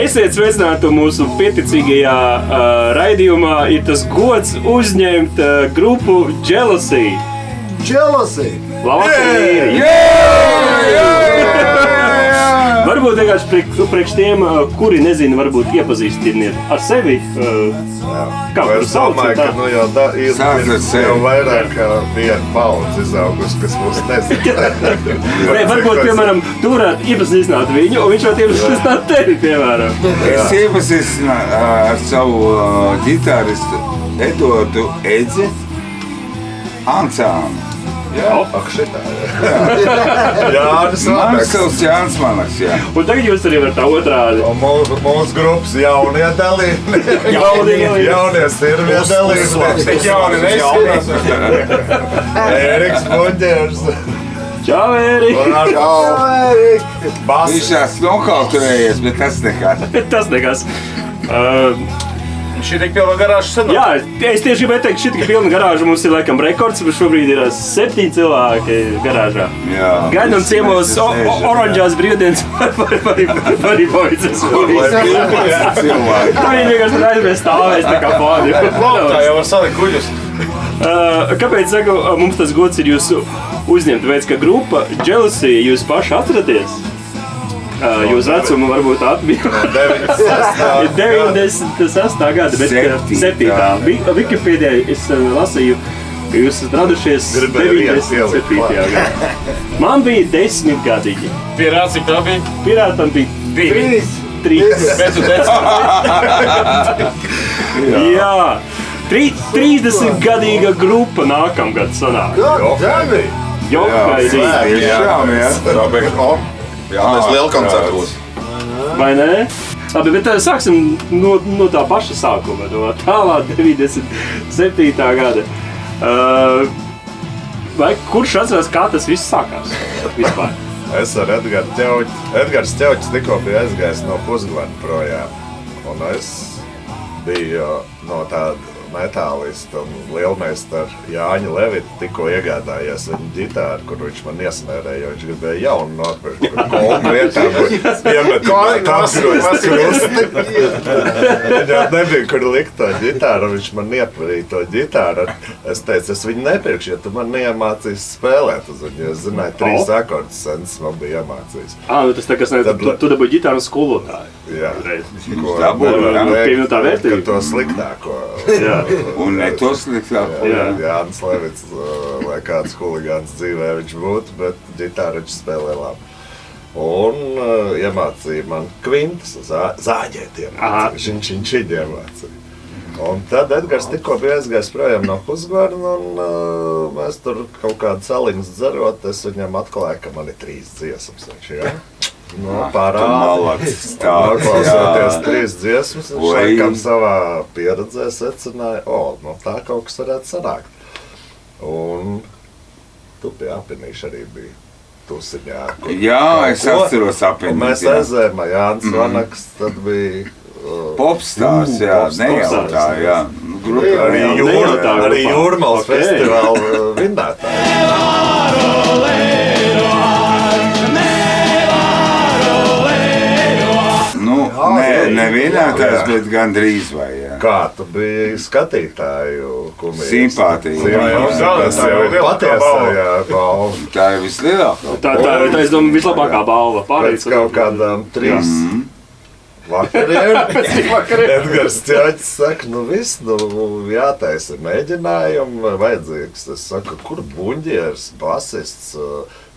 Esiet sveicināti mūsu pieticīgajā raidījumā. Ir tas gods uzņemt grupu Jealousy. Labvakar! Varbūt vienkārši priekš tiem, kuri nezina, varbūt iepazīstiniet ar sevi. Kā es domāju, ka nu jau vairāk kā viena paudze izaugusi, kas mūs nezina. Varbūt, piemēram, tu varētu iepazīstināt viņu, un viņš varētu iepazīstināt tevi, piemēram. Es iepazīstināju ar savu ģitāristu Eduardu Edzi Ancānu. Ak, šitā, Jānis Mans savs Jānis Manaks, jā. Un tagad jūs arī varat tā otrādi. Un mūsu grupas jaunie dalībnieki. Jaunie sirvie dalībnieki. Tik jauni neizskatās. Ēriks Buņģers. Čau, Ērik! Viņš tās nokauturējies, bet tas nekas. Tas nekas. Šī tik pilna garāža sanāk. Jā, es tieši gribēju teikt, šī tik pilna garāža mums ir laikam rekords, bet šobrīd ir 7 cilvēki garāžā. Jā. Gaidām ciemos oranžās brīvdienas var pavīcas. Tā viņi vienkārši aizmies stāvēs tā kā pāri. Tā jau var salikt kuģus. Kāpēc saku, mums tas gods ir jūs uzņemt? Tāpēc, ka grupa Jealousy jūs paši atraties. Jūs vecumu varbūt atbija. 96. gada, bet 7. Wikipēdijā es lasīju, ka jūs esat radušies 97. gadā. Man bija 10 gadīgi. Pirāts, cik tā bija? Pirātam bija 3. Bet tu Jā. 30-gadīga grupa nākamgad sanāk. Jā, mēs lielu koncertu būs. Vai ne? Labi, bet sāksim no tā paša sākuma, no tālā 97. gada. Vai kurš atcerās, kā tas viss sākās vispār? Es ar Edgars Ķauķis. Edgars Ķauķis tikko bija aizgājis no Pusgvana projām. Un es biju no tāda metālista un lielmeistaru Jāņa Levita tikko iegādājies viņa ģitāru, kur viņš man iesmērēja, jo viņš gribēja jaunu nopirkt, kur kolmu vietā, kur iemet apsrojas krusti. Viņam nebija, kur likt to ģitāru, un viņš man iepvarīja to ģitāru. Es teicu, es viņu nepirkšu, ja tu man neiemācīsi spēlēt uz viņu, jo es zināju, 3 akordus sens man bija iemācījis. Tas tā, kas ne, tu dabūji ģitāru un skolotāju. Jā, ko pievienotā vērtība, ka to sliktāko. Jā. Un ne to sliktāko. Jānis Levits, lai kāds huligāns dzīvē viņš būtu, bet ģitāru viņš spēlē labi. Un iemācīja man kvintas, zāģētiem. Viņš iemācīja. Un tad Edgars tikko bija aizgājis projām no Pusgvana, un mēs tur kaut kādu saliņas dzerot, es viņam atklāju, ka man ir 3 dziesmas. Klausoties 3 dziesmas, viņš laikam savā pieredzē secināja, tā kaut kas varētu sanākt. Un tu pie Apinīša arī biji tusiņā. Jā, es atceros Apinīšu. Mēs aizējām, Jānis Vanaks, tad bija Popstārs, jā, nejautā, jā. Arī Jūrmals festivāla vinnētāji. Ne vienātājs, bet gandrīz vai, jā. Kā tu biji skatītāju kumīgs? Simpātija. Tas jau ir patiesā balva. Tā ir vislielākā. Tā es domāju, vislabākā balva. Pēc kaut kādām 3 vakariem. Edgars Ķauķis saka, viss, jātaisa mēģinājumi vajadzīgs. Es saku, kur Buņģers, basists,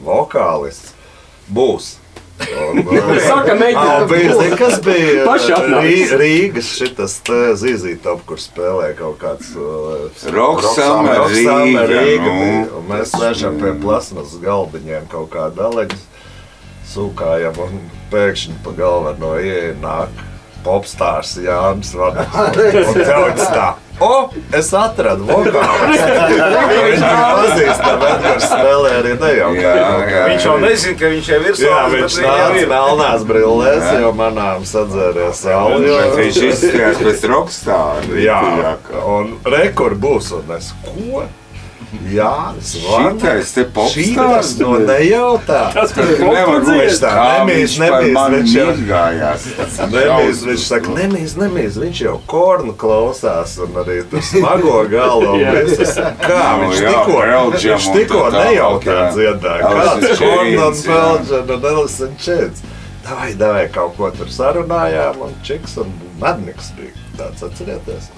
vokālists būs? Saka, mēģināt. Kas bija Rīgas šitas zīzītop, kur spēlēja kaut kāds Roksama Rīga. Un mēs sēžam pie plasmas galdiņiem kaut kādu aleģis, sūkājam un pēkšņi pa galveno ienāk popstārs Jānis Vanaks. Un Ķauķis tā. Es atradu vokālu. Viņš bija pazīstam, Edgars spēlē arī nejaukā. Viņš jau nezina, ka viņš jau ir savs, viņš nāca melnās brillēs, jo manām sadzēries sauli. Viņš izskatījās pēc rockstāra. Jā, un rekur būs, un es, ko? Jānis Šitais te Šitas popstārs. no nejautā. Tas, Tu nevar Viņš būt tā kā nemīz, viņš par mani viņš jau- mirgājās. Viņš saka, nemīz, viņš jau kornu klausās un arī tur smago galu. Jā. Kā Nu, viņš jā, Belgium viņš un tikko tā tālāk, nejautā jā. dziedāja. Alice Kāds in kornu un Chains, jā. Belgium un Alice in Chains. Davai, kaut ko tur sarunājām un Čiks un Madniks bija tāds, atcerieties?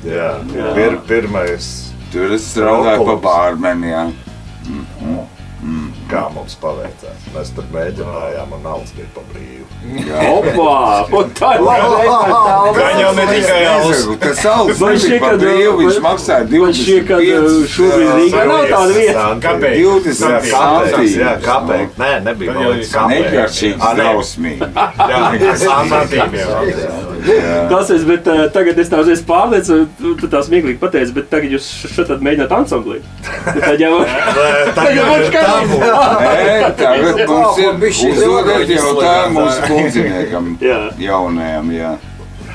Jā, pirmais, Tur es strādāju pa bārmeni, jā. kā mums paveicās. Mēs tur mēģinājām un alts bija pa brīvu. Opā! Un tā ir laba Gan jau ne tikai alus. Tas alus Man šķiet, nebija par ka- brīvu, viņš maksāja Man šķiet, ka 25. šobrīd Rīgā nav tāda vieta. Kāpēc? 20 Kāpēc? Jā, santīmus. kāpēc? Nē, nebija Tad jau līdz ir kāpēc. Negaršīgs, drausmīgi. Jā, santīmi. Klausies, bet tagad es tā uzreiz pārliecinu, tu tā smieklīgi pateici, bet tagad jūs šatad mēģināt ansamblī. Tad jau Tagad skaidrs. Nē, tagad mums ir uzdodot jautājumu mūsu kundziniekam Jā. jaunajam, jā.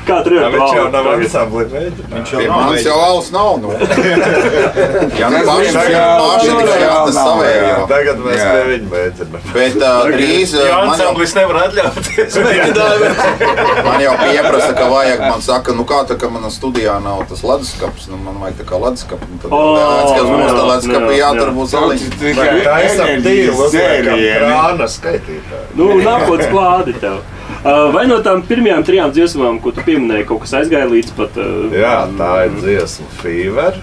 Kā tur ir? Viņš jau nav ansambli mēģinājis. Pie manis jau alus nav. Nu. Jā, nu Tas paši diemžēl tikai atnes nav, savējo. jā. Tagad mēs Jā. pie viņa mēģinām. Bet drīz Jo man jau, ansamblis nevar atļauties. man jau pieprasa, ka vajag, man saka, nu kā tā, ka manā studijā nav tas leduskaps, nu man vajag tā kā leduskapu. Nu, tad jāatskatās mums tā leduskapu, jā, tur būs Tas aliņa. tikai Tā esam enerģijas tīli uzliekam dzērieni. krāna skaitītāji. Nu, nākotnes plādi tev. Vai no tām pirmajām 3 dziesmām, ko tu pieminēji, kaut kas aizgāja līdz pat... Jā, tā ir dziesma Fever.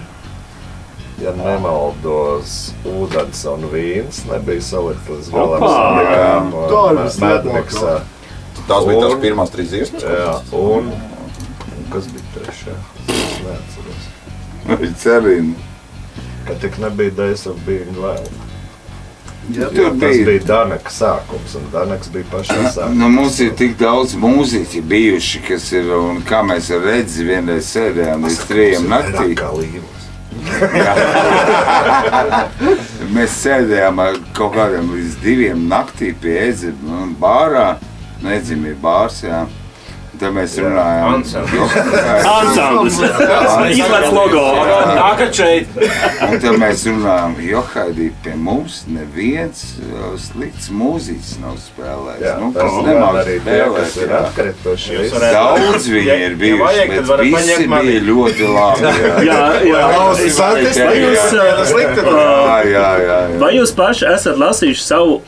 Ja nemaldos, ūdens un vīns nebija salikt līdz galam. Opā! Tā ir vislabākā. Tās bija tās Un- pirmās 3 dziesmas. Jā, un kas bija trešā? Es neatceros. Cerinu. Ka tik nebija Days of Being Wild. Tur Tas bija. bija Daneka sākums, un Daneks bija pašā sākumā. Nu, mums ir tik daudz mūziķi bijuši, kas ir, un kā mēs ar redzi vienreiz sēdējām līdz 3 naktī. Kā līnijas. Mēs sēdējām ar kaut kādiem līdz 2 naktī pie Edzima bārā. Edzima ir bārs, jā. Tad mēs runājām. Ansamblis! Izlaic logo! Nākat šeit. Un tad mēs runājām, Johaidī, pie mums neviens slikts mūziķis nav spēlējis. Jā, Nu, tas kas vēl nemāk arī tie, kas spēlēt, ir jā. atkrituši. Jūs visi. varētu- Daudz viņi Ja- ir ja bijuši, vajag, tad bet varat visi paņemt mani. bija ļoti labi. Jā. Vai jūs, Vai jūs paši esat lasījuši savu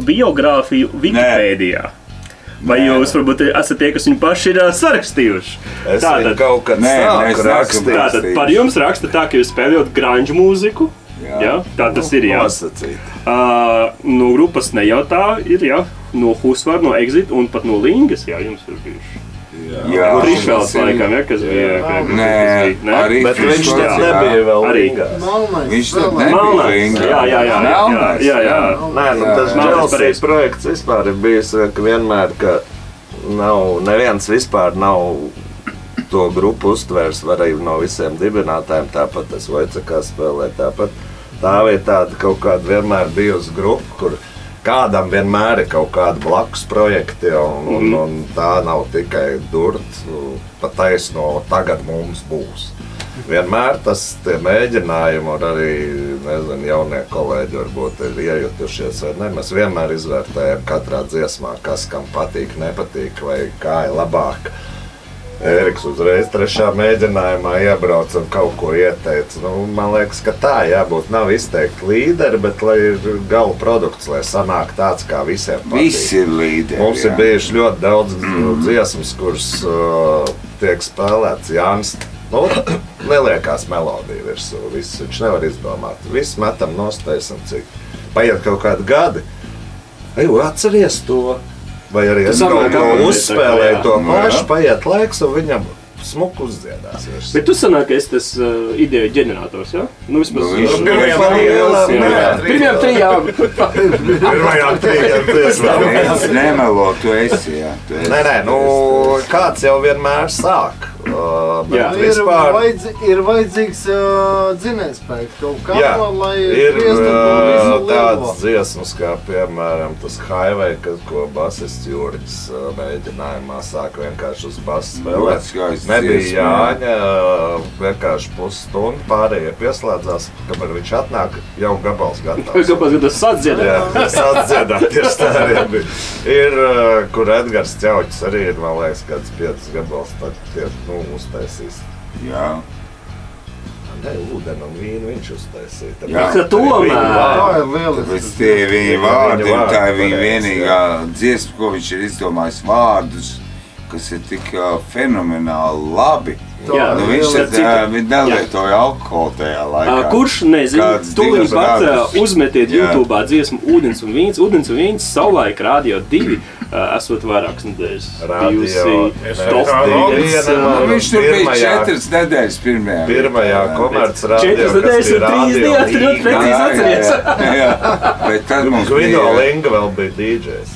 biogrāfiju Wikipēdijā? Vai Nē. jūs varbūt esat tie, kas viņu paši ir sarakstījuši? Es Tātad- viņu kaut kad Nē, es sāku neesmu rakstīt. Tātad par jums raksta tā, ka jūs spēlējat grunge mūziku. Jā, tā tas ir. Jā. Nosacīt. No grupas nejautā ir, jā, no Husvar, no Exit un pat no Lingas, jā, jums ir bijuši. Jā, Trišvēls laikam, jā, kas bija. Nē, arī Bet viņš Frišvalds, tad jā. nebija vēl Arī. Rīgā. Melnais. Viņš tad Melnais. nebija Melnais, Rīgā. jā. Melnais, Jā. Nē, nu, Jā, tas jā. Dželsijas Pareizi. projekts vispār ir bijis ka vienmēr, ka neviens vispār nav to grupu uztvērs, arī no visiem dibinātājiem, tāpat es Vojcekā spēlēju, tāpat tā ir tāda kaut kāda vienmēr bijusi grupa, kur kādam vienmēr ir kaut kādi blakus projekti, un tā nav tikai durt, pat taisno, tagad mums būs. Vienmēr tas tie mēģinājumi, un arī nezinu, jaunie kolēģi varbūt ir iejutušies, vai ne. Mēs vienmēr izvērtējam katrā dziesmā, kas kam patīk, nepatīk, vai kā ir labāk. Ēriks uzreiz 3. mēģinājumā iebrauca un kaut ko ieteica. Nu, man liekas, ka tā jābūt. Nav izteikti līderi, bet lai ir gala produkts, lai sanāk tāds, kā visiem patīk. Visi ir līderi. Mums ir jā. bijuši ļoti daudz dziesmas, kuras tiek spēlēts Jānis. Nu, neliekās melodija virsū. Viņš nevar izdomāt. Viss metam nostaisim cik. Paiet kaut kādi gadi. Eju, atceries to. Vai arī es kaut ko uzspēlēju to pašu, paiet laiks un viņam smuku uzdziedās virsū. Bet tu sanāk, ka esi tas ideju ģenerators, jā? Nu, vismaz... Nu, viņš- Pirmajām 3. Pirmajā trījā dziesmā. Es nemelo, tu esi, jā. Tu esi, Nē, nu, tu esi. kāds jau vienmēr sāk. Bet Jā. vispār Ir vajadzīgs dzinējspēks kaut kā, Jā, lai ir griezt to visu tāds lielo. dziesmas, kā piemēram tas Highway, ko basists Jurģis mēģinājumā sāk vienkārši uz basu spēlēt. Nebija Jāņa, vienkārši pusstundu, pārējie pieslēdzās, kamēr viņš atnāk, jau gabals gatavs. Kāpēc tas sadziedā? Jā, sadziedā, tieši tā arī bija. Ir, kur Edgars Ķauķis arī ir, man liekas, kāds 5 gabals uztaisīs. Jā. Ne, ūdeni un vīnu viņš uztaisīja. Jā, tomēr. Tāpēc tie ir viņa vārdi, un tā ir viņa vienīgā dziesma, ko viņš ir izdomājis vārdus, kas ir tik fenomenāli labi. Jā, nu, viņš nelietoja alkoholu tajā laikā. Kurš nezina, tūliņ pat uzmetiet YouTube'ā dziesmu Ūdens un vīns, savulaik Radio 2, esot vairākas nedēļas. Viņš tur bija 4 nedēļas pirmajā komerc radio, 4 nedēļas un 3 dienas, tu ļoti precīzi atceries. Bet tad mums Gvido Linga vēl bija DJs.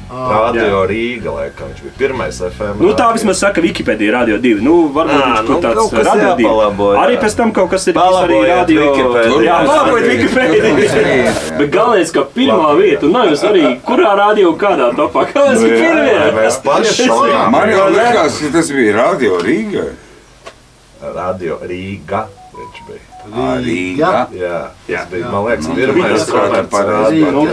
Radio Rīga, laikam, viņš bija pirmais FM. Nu, tā vismaz saka Wikipēdija Radio 2. Nu, varbūt viņš tur tāds Radio 2. Arī pēc tam kaut kas ir bijis arī Radio... Jā, palabojiet Wikipēdiju. Bet galvenais, ka pirmā vieta, un nav jūs arī, kurā radio kādā topā. Galvenais, ka pirmie. Mēs paši šokām. Man jau likās, ka tas bija Radio Rīga. Radio Rīga viņš bija. Rīga? Jā, tas bija, man liekas, pirmais komerc radio.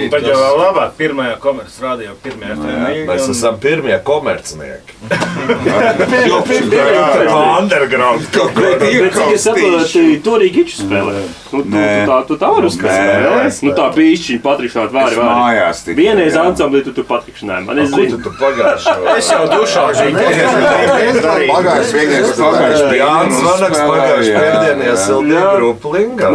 Tad jau vēl labāk, pirmajā komerc radio, pirmajā FM. Mēs esam pirmie komercnieki. Underground. Bet cik es saprotu, to arī Giču spēlē. Tu tā varu spēlēt. Nu tā bija izšķiņa patrikšanāt vāri. Vienreiz ansamblī tu patrikšanāji. Man es zinu. Tu pagājušo. Es jau dušā žīju. Jānis Vanaks pagājuši piekdienā sildīja grupu Lingā.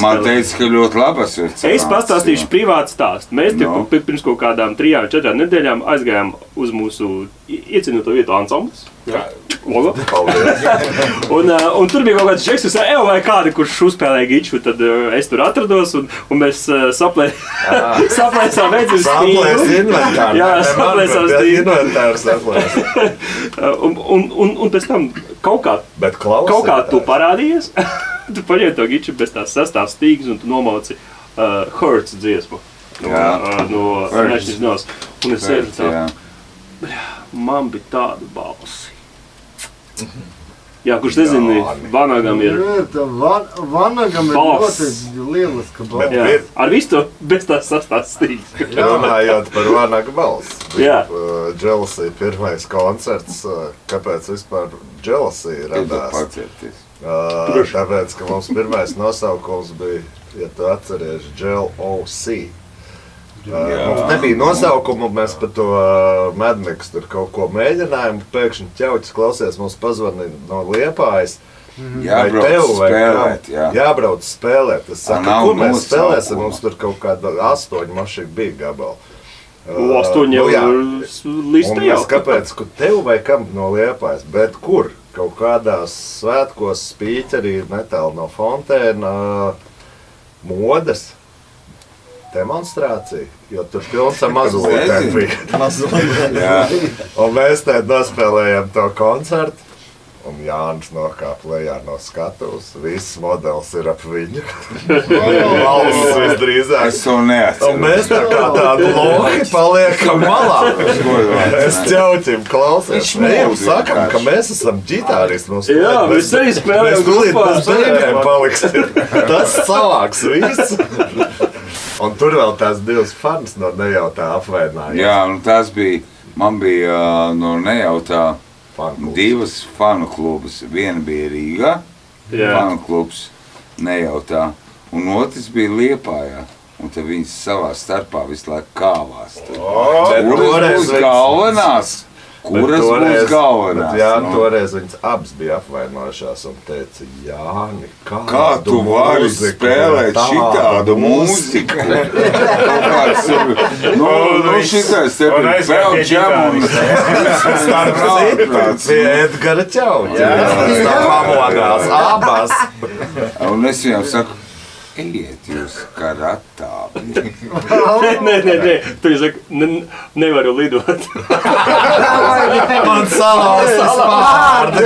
Man teica, ka ļoti labas ir. Es pastāstīšu privātu stāstu. Mēs pirms kaut kādām 3-4 nedēļām aizgājām uz mūsu iecienīto vietu ansamblis. Logo. Un tur bija kaut kāds žeks, kas saka, vai kādi, kurš uzspēlēja giču, tad es tur atrados, un mēs saplēsām veids uz stīgu. Saplēs inventāru. Jā, saplēsām stīgu. Inventāru saplēs. Un pēc tam kaut kā tu parādījies, tu paņēmi to giču bez tās sastāv stīgas, un tu nomauci Hurts dziesmu. No Nešņas Nos. Un es sēžu tā. Man bija tāda balsi. Jā, kurš nezina, Vanagam ir Vanagam ir ļoti lieliska balsi. Ar visu to bez tās sastāvs stīgas. Runājot par Vanaga balsi. Jā. Jealousy pirmais koncerts. Kāpēc vispār Jealousy radās? Tāpēc, ka mums pirmais nosaukums bija, ja tu atceries, Jealousy. Mums nebija nosaukumu, mēs par to Medniks tur kaut ko mēģinājām, pēkšņi Ķauķis klausies, mums pazvanīja no Liepājas. Jābrauc spēlēt. Es saku, kur mēs spēlēsim, mums tur kaut kāda 8 mašīna bija gabala. 8 jau lista jau. Un kāpēc, ka tev vai kam no Liepājas, bet kur? Kaut kādās svētkos spīķerī netālu no Fontēna modes. Demonstrācija, jo tur pilns ar mazulītēm bija. Un mēs tēt nospēlējām to koncertu, un Jānis nokāp lejā no skatuves. Viss modelis ir ap viņu. Valsts visdrīzāk. Es to neatceru. Un mēs tā kā tādu lohi paliekam malā. Es Ķauķim klausies. Ejam sakam, ka mēs esam ģitāristi. Jā, mēs arī spēlējam grupā. Mēs tulīt paliksim. Tas savāks viss. Un tur vēl tās 2 fans no nejautā apvainājās. Jā, un tās bija, man bija no nejautā 2 fanu klubus. Viena bija Rīgā, fanu klubs nejautā, un otrs bija Liepājā. Un tad viņas savā starpā visu laiku kāvās. Kuras būs galvenās? Kuras būs galvenās? Jā, toreiz viņas abas bija apvainojušās un teica, Jāni, kā tu vari spēlēt šitādu mūziku? Nu, šitais te bija Peldžam un starp citu pie Edgara Ķauķa. Tā pamodās abas. Un es viņam saku, ejiet jūs karatā. Nē, tu jau saki, nevaru lidot. Man salauzt pārdi.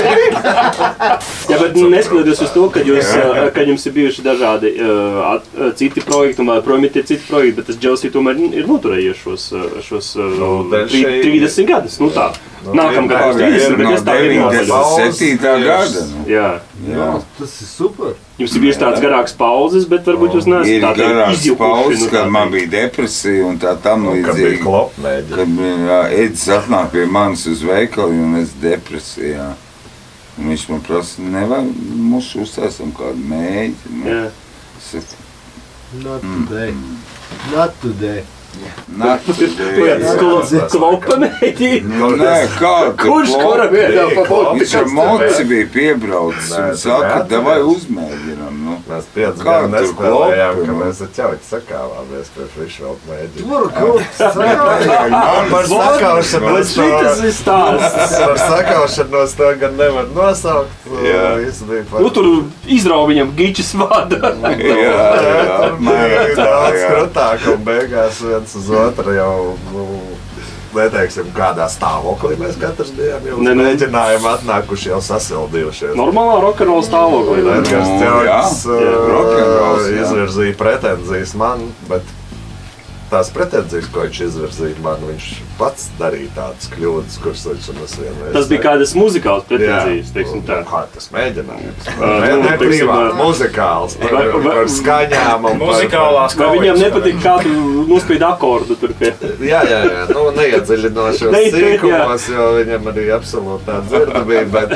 Jā, bet neskatoties uz to, ka jums ir bijuši dažādi citi projekti, un projām ir citi projekti, bet tas Dželsī tomēr ir noturējies šos 30 gadus. Nu tā, nākamgad 30, bet es tā vienmēr. 97. gada. Jā. Tas ir super. Jums ir bijuši tāds garāks pauzes, bet varbūt jūs neesat Ir tādi garāks pauzes, kad man bija depresija un tā tam Kad bija līdzīgi. klopmēģi. Kad Edis atnāk pie manis uz veikalu un es depresijā. Un viņš man prasa, nevar mums uztaisam kādu mēģi. Jā. Es saku, Not today. Not today. Klopa mēģi. Nē, kāda Kurš kura vietā pabūt? Viņš ar moci bija piebraucis Nē, un saka, tu davai neatceries? uzmēģinam. Nu. Mēs 5 Kā gadu tur nespēlējām, klopi, ka nu? mēs ar ķauķi sakāvāmies pie Frišvelta mēģi. Tur kaut kas Man par sakaušanos Šitas ir stāsts. Par sakaušanos to gan nevar nosaukt. Viss bija par... Nu, tur izrauj viņam gičas vada. Jā, Bija daudz jā. krutāk un beigās viens uz otru jau, neteiksim, kādā stāvoklī mēs katrs bijām jau uz mēģinājumu atnākuši jau sasildījušies. Normālā rock'n'roll stāvoklī. Edgars Nu, Ķauķis jā. Rock'n'rolls, jā. izvirzīja pretenzijas man, bet tās pretenzijas, ko viņš izvirzīja man, viņš pats darīja tādas kļūdas, kuras viņš un es vienreiz. Tas bija kādas muzikāls pretenzijas, teiksim tā. Kā tas mēģinājums? nu, Ne teiksim, privāti, muzikāls, par skaņām un Muzikālās Vai viņam nepatīk, kā tu nospied akordu tur pie? Jā, nu neiedziļinošos Neiet, sīkumos, jo viņam arī absolūtā dzirda bija, bet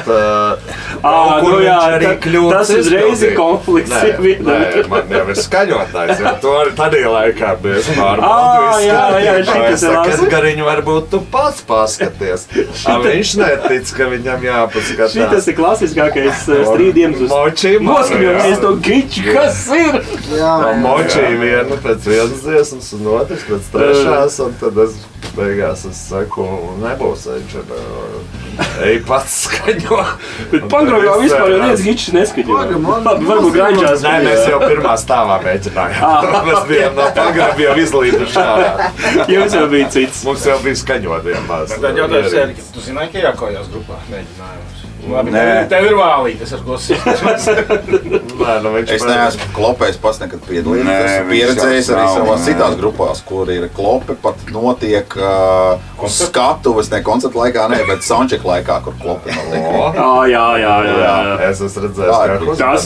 Nu jā, arī kļūdas tas uzreiz ir konflikts. Nē, man jau ir skaņotājs, jo to arī tādā laikā bija Jā, šitas ir labi. Edgariņu varbūt tu pats paskaties. Viņš netic, ka viņam jāpaskatās. Šitas ir klasiskākais strīdiems uz Močī noskaņoties to giču, kas ir? Jā, Močī vienu pēc vienas dziesmas un otrs pēc trešās, un tad es beigās saku, nebūs, viņš ej pats skaņo. Bet pangrojā vispār jau viens gičs neskaņo. Varbūt grāņģās. Nē, mēs jau pirmā stāvā mēģinājām. Mēs bijām no pagraba jau izlīduši ārā. Jums jau bija cits. Mums jau bija skaņot vienmās. Tad jautājums ir, tu zināji, ka jākojās grupā mēģinājums? Labi, Nē. tev ir vālītes, ar ko sīkās. Nē, nu viņš Es neesmu klopējis pats nekad piedalījies. Nē, Esmu viņš pieredzējis jau arī nav, savās nē. citās grupās, kur ir klope, pat notiek uz skatuves, ne koncerta laikā, ne, bet soundcheck laikā, kur klope notiek. Jā. Es esmu redzējis, Tas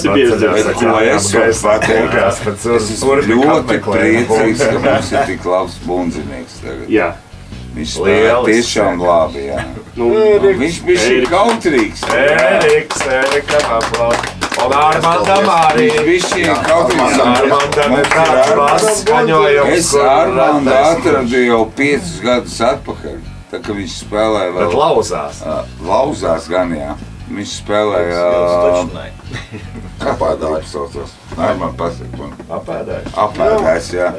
ir bieži dzirdēts. Ko es varu pateikt? pēc Es esmu ļoti priecīgs, ka mums ir tik labs bundzinieks tagad. Jā. Viņš spēlē tiešām labi, jā. Nu, Viņš bija kautrīgs. Ērikam aplaud. Un Armandam arī. Viņš bija kautrīgs. Armandam ir tāds mazs skaņojums. Es Armandu atradu jau 5 gadus atpakaļ. Tā kā viņš spēlēja Bet vēl lauzās. lauzās gan, jā. Viņš spēlēja Apēdājs. Nē, man pasaka, man Apēdējuši. apēdājs, jā.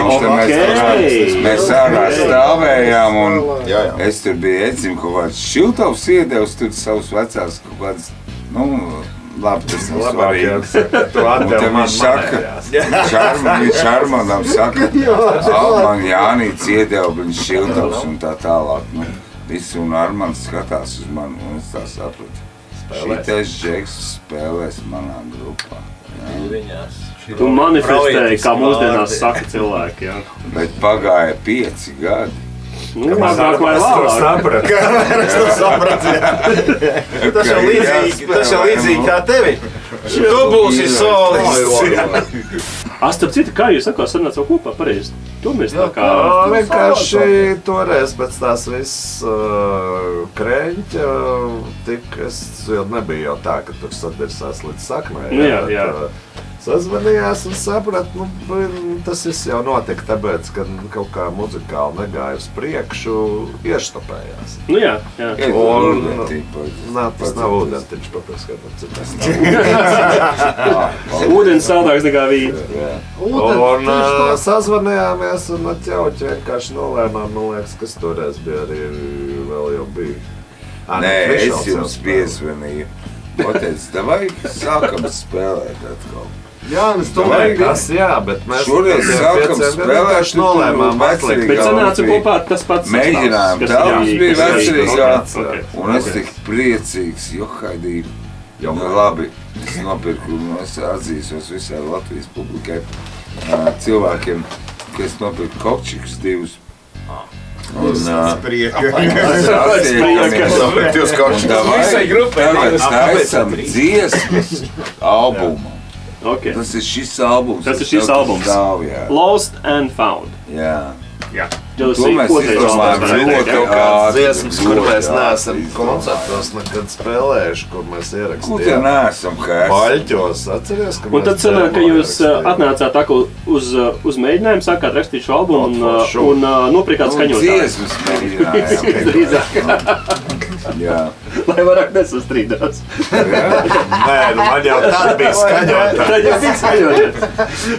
Nopērts! Mēs ārā stāvējām un Jā. es tur biju Edzim kaut kāds šiltavs iedevs, tur savus vecās kaut kādas, labi, tas nav Labākajās. svarīgi. Tu Un atdev tad man viņš saka, manējās. viņš Armandam saka, man Jānīts iedeva viņš šiltavs un tā tālāk. Visi un Armands skatās uz mani un es tā sapratu. Šitais džeks spēlēs manā grupā. Tu manifestēji, kā mūsdienās saka cilvēki, jā. Bet pagāja 5 gadi. Nu, agrāk vai vēlāk. Es sapratu, jā. Tas jau līdzīgi kā tevi. Tu būsi solists. Starp citu, kā jūs sakāt, sanāca kopā pareizi? To mēs tā kā... Vienkārši toreiz pēc tās viss kreņķa tik, es jau nebija jau tā, ka tur sadirsās līdz sakmē. Nu jā. Sazvanījās un saprat, tas viss jau notika tāpēc, ka kaut kā muzikāli negāja uz priekšu, ieštopējās. Nu jā. Un, tas nav ūdentiņš, papēc, kā tas Ūdens saldāks nekā vīna. Un sazvanījāmies un ar ķauķi vienkārši nolēmām, man liekas, kas toreiz bija arī vēl jau bija. Nē, es jums piezvanīju. pateicu, davai sākam spēlēt atkal. Jānis, tu Vai vajag. tas, jā, bet mēs Šoreiz sākam spēlēt, nolēmām atlikt. Bet sanāca kopā tas pats Mēģinājām, sastāvs, kas tēvs ir bija jāizsaka. veselīgā, Okay. un es tik priecīgs, Johaidī, nu labi, es nopirku, un es atzīsos visai Latvijas publikai cilvēkiem, ka es nopirku kokčikus divus. Un Visai grupai. tagad taisam dziesmas albumu. Okay. Tas ir šis albums. Tas ir šis albums. Stāv, jā. Lost and Found. Jā. Jā. To mēs izdomājām ļoti Kaut kādas ātri, dziesmas, kur mēs ļoti neesam ātri koncertos nekad spēlējuši, kur mēs Kur te ierakstījām. neesam, kā es? Baļķos, atceries, ka Un tad sanāk, ka jūs atnācāt atkal uz mēģinājumu, sākāt rakstīt šo albumu un nopirkāt skaņotāju. Dziesmas mēģinājām. Drīzāk, Jā. lai vairāk nesastrīdās. Nē, nu man jau tad bija skaņotājs. Tad jau bija skaņotāji.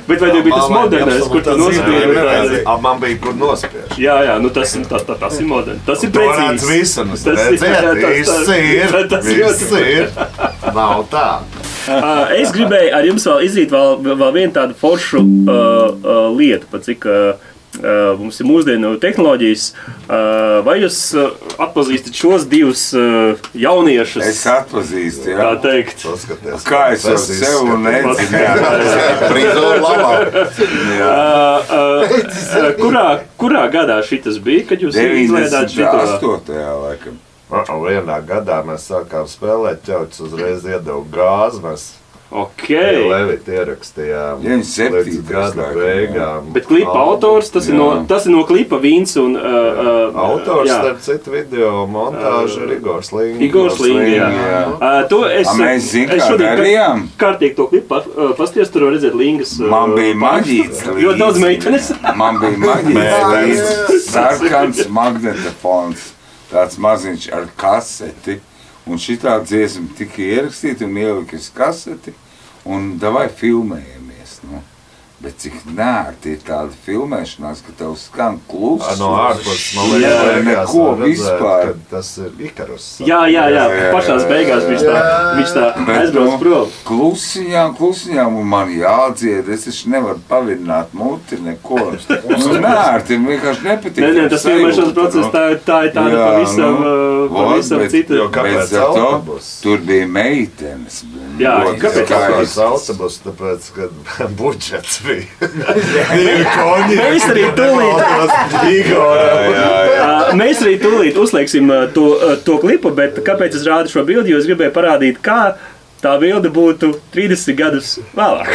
Bet vai tev bija tas modernais, kur tu nospēji? Man bija kur nospiež. Jā, nu tas ir moderns. Tas ir To redz precīzi. visu, un es Tas ir- redzēju, tas- viss tas ļoti ir. Nav tā. Es gribēju ar jums vēl izīt vēl vienu tādu foršu lietu, pat cik mums ir mūsdienu tehnoloģijas. Vai jūs atpazīstat šos divus jauniešus? Es atpazīstu, Tā jā. teikt. Paskaties, Kā es ar sevi un nedzinu. Frizūra labā. Kurā gadā šitas bija, kad jūs izlaidāt šito? 98. laikam. Vienā gadā mēs sākām spēlēt ķauķus, uzreiz iedevu gāzi, mēs Ok. Levita ierakstījām 97. līdz gada laikam, beigām. Bet klipa autors, tas ir no klipa Vīns un... Autors, jā. starp citu, video montāžu ir Igors Linga. Igors Linga, jā. To es Mēs zinām, kā šodien darījām. kārtīgi to klipu pasties, tur var redzēt Lingas. Man bija maģīts Ļoti daudz meitenes. Man bija maģīts līdz sarkans magnetofons. Tāds maziņš ar kaseti. Un šitā dziesma tika ierakstīta un ielika uz kaseti. Un davai filmējamies. Nu. Bet cik nērti ir tāda filmēšanās, ka tev skan kluss. No ārpuses, man Jā, liekas, neko vispār. ka tas ir Ikarus. Jā, pašās beigās viņš tā aizbrauc prom. Klusiņām, un man jādzied, es taču nevaru pavirināt muti, neko. Nērti, vienkārši nepatīk. Nē, tas filmēšanas process tā ir tāda pavisam cita. Jo kāpēc Bet ar to autobus? tur bija meitenes. Jā, Ļoti kāpēc Kāpēc skaisti. autobus? Tāpēc, ka budžets bija. Divi koņi. Mēs arī tūlīt. Igoram. Mēs arī tūlīt uzlieksim to klipu, bet kāpēc es rādu šo bildi, jo es gribēju parādīt, kā tā bilde būtu 30 gadus vēlāk.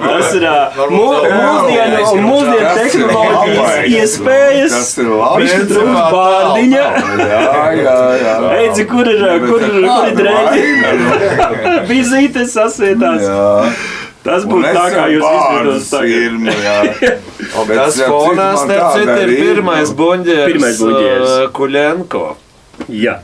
Tas ir mūsdienu tehnoloģijas iespējas. Tas ir labi. Viņš tur trūks bārdiņa. Jā. Eidzi, kur ir drēģi? Vizītes sasietās. Tas būtu tā, kā jūs izvietos tagad. Tas fonā, starp citu, ir pirmais buņģieris Kuļenko. Jā.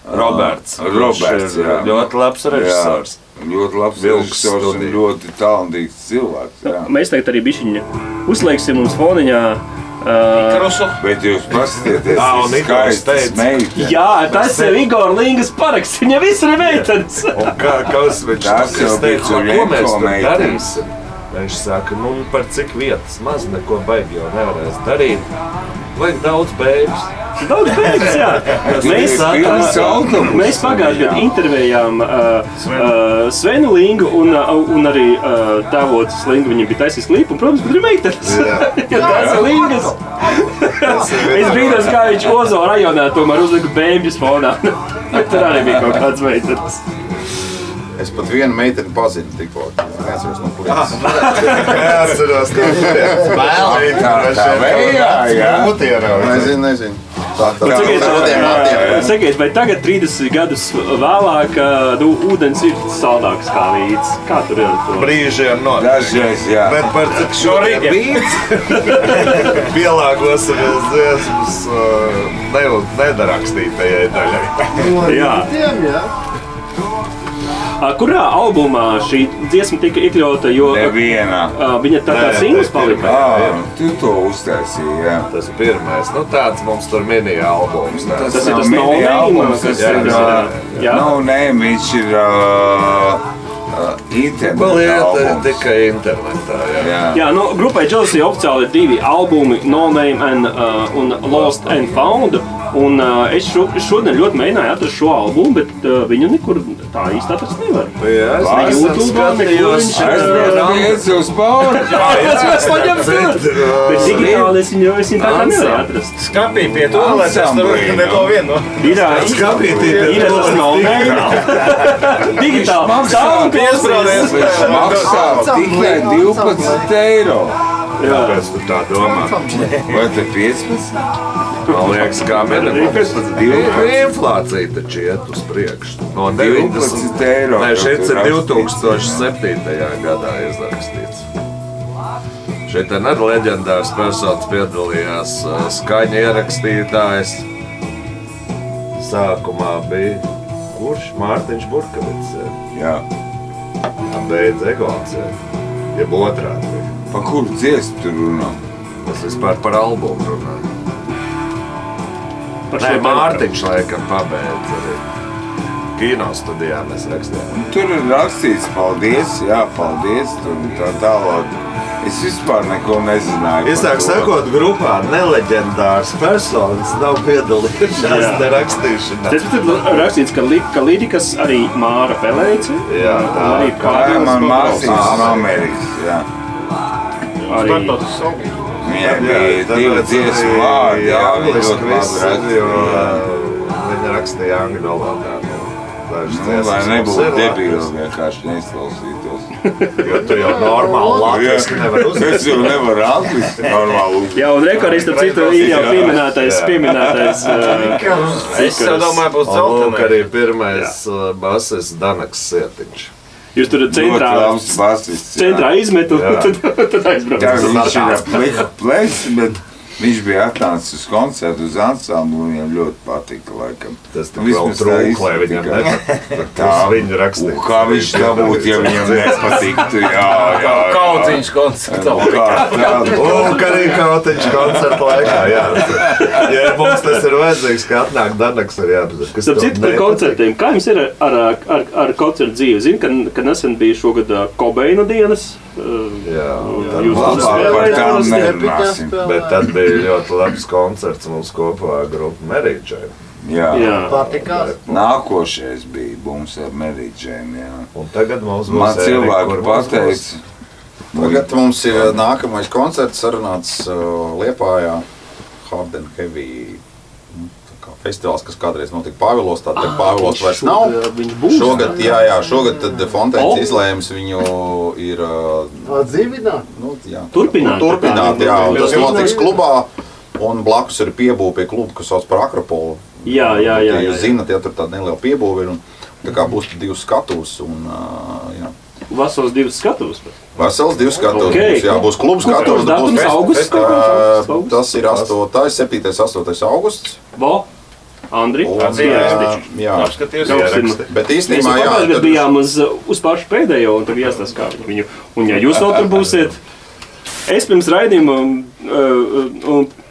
Roberts. Roberts, jā. Ļoti labs režisors. Ļoti labs Vilks režisors un studija. ļoti talantīgs cilvēks. Jā. Mēs tagad arī bišķiņa uzlieksim mums foniņā. Bet jūs paskatieties, Un ir Igors skaistas teica. meitenes. Jā, tas ir Igor Lingas paraksts. Viņa viss ir meitenes. Un kas viņš Tas jau bija teica, ko mēs Kuļenko tur meitenes. darīsim? Viņš saka, nu par cik vietas maz neko baigi jau nevarēs darīt. Vajag daudz bēgas. Daudz beigas, jā. Mēs pagājušajā gadā intervējām Svenu Lingu un arī tēvotas Lingu. Viņam bija taisījis klipu un, protams, tur ir meitenes. Jo tās ir Lingas. Es brīnos, kā viņš Ozo rajonā tomēr uzlika bēbļus fonā. Bet tur arī bija kaut kāds meitenes. Es pat vienu meiteni pazinu tikko. Es neatceros, no kurienes. Neatceros, kā Tā vējā, jā. Nezinu. Sakiet, vai tagad 30 gadus vēlāk ūdens ir saldāks kā līdz? Kā tur ir ar to? brīžiem no. Dažreiz, jā. Bet par cik šorīt bīts pielāgosimies dziesmas nedarakstītajai daļai. Jā. Tiem, jā. Kurā albumā šī dziesma tika iekļauta, jo Nevienā. viņa tā kā singls palika? Tu to uztaisīji, jā. Tas pirmais, nu tāds mums tur mini-albums. Tas ir tas nav no-name, kas jā, ir, jā. No-name, viņš ir interneta Paliet albums. tikai internetā, jā. Jā, nu, grupai Jealousy oficiāli ir 2 albumi, No Name un Lost and Found. Un es šodien ļoti mēģināju atrast šo albumu, bet viņu nekur tā īsti atrast nevar. Jā, es Ne YouTube, nekur viņš Aizbrauc uz Pauli. es paņemu tur. Bet digitāli es viņu tā kā nevarēju atrast. Skapī pie to, lai es tur neko vienu. Ir tas No Name. Digitāli. Sound Piesprādies. Maksā tikai 12 eiro. Kāpēc tu tā domā? Vai te 15? Man liekas, kā minimums. 12 Inflācija taču iet uz priekšu. No 90 eiro. Nē, šeit ir rakstīts. 2007. gadā izrakstīts. Šeit ir leģendārs personas piedalījās skaņa ierakstītājs. Sākumā bija kurš? Mārtiņš Burkavits. Jā. Beidz Egons. Jeb otrādi bija. Pa kuru dziesmu tu runā? Es vispār par albumu runāju. Par Nē, šo Mārtiņš laikam pabeidz arī. Kino studijā mēs rakstījām. Tur ir rakstīts paldies, jā, paldies, tur un tā tālāk. Es vispār neko nezināju. Īsāk sakot, grupā neleģendārs personas nav piedalījušās te rakstīšanā. Tas tur rakstīts, ka līdikas arī Māra Pelēci. Jā, tā arī Kā man māsīņas no Amerikas, jā. Arī Startotas songs. Viņai bija 2 dziesmu vārdi, jā, viņa ļoti labi jo rakstīja. viņa rakstīja angļu valodā. Nu, lai nebūtu debīli, vienkārši neizklausītos. Jo tu jau normāli latviski nevar uzvērst. Es jau nevaru angliski normāli uzvērst. Jā, un rekords starp citu ir jau pieminētais. Es jau domāju, būs Un lūk dzeltenē. arī pirmais basis Danaks Sietiņš. Jūs tur centrā izmetu, Jā. tad aizbraucat. Jā, viņš ir plika pleks, bet viņš bija atnācis uz koncertu uz ansamblu, viņam ļoti patika, laikam. Tas tik vēl trūk, lai viņam nepatiktu. Tas viņu rakstīja. Kā viņš tā būtu, ja viņam nepatiktu, jā. Kauciņš koncertā. Lūk, arī Kautiņš koncerta laikā, jā. Ja mums tas ir vajadzīgs, ka atnāk Danaks, ir jāpazina. Starp citu par koncertiem, kā jums ir ar koncertu dzīvi? Zinu, ka nesen bija šogad Kobeina dienas. Jā, Jūs Labāk par tām nerunāsim. bet tad bija ļoti labs koncerts mums kopā ar grupu Mary Jane. Jā. Patikās. Nākošais bija mums ar Merīdžēm, jā. Un tagad mums būs Man cilvēki pateica, Tagad mums ir nākamais koncerts sarunāts Liepājā. Hard and Heavy tā kā festivāls, kas kādreiz notika Pāvilos, tātad Pāvilos vairs nav. Viņš būs. Šogad tad Fonteins izlēms viņu ir Atdzīvināt. nu, jā, Turpināt. jā, un tas notiks klubā. Un blakus ir piebūve pie kluba, kas sauc par Akropolu. Jā. Jūs zināt, ja tur tāda neliela piebūve ir. Un, tā kā būs 2 skatuves. Un, jā. Vasaras 2 skatuves. Vesels 2 skatuves. Okay. Jā, būs klubs skatuves. Datums augusts kaut kāds? Tas ir 7. 8. augusts. Vo, Andri, Un, jā. Apskaties, Bet Mēs īstenībā, jā, pagājušajā gadā tad- bijām uz pašu pēdējo, un tad jāstāsta, kā viņu. Un ja jūs vēl tur būsiet, es pirms raidījuma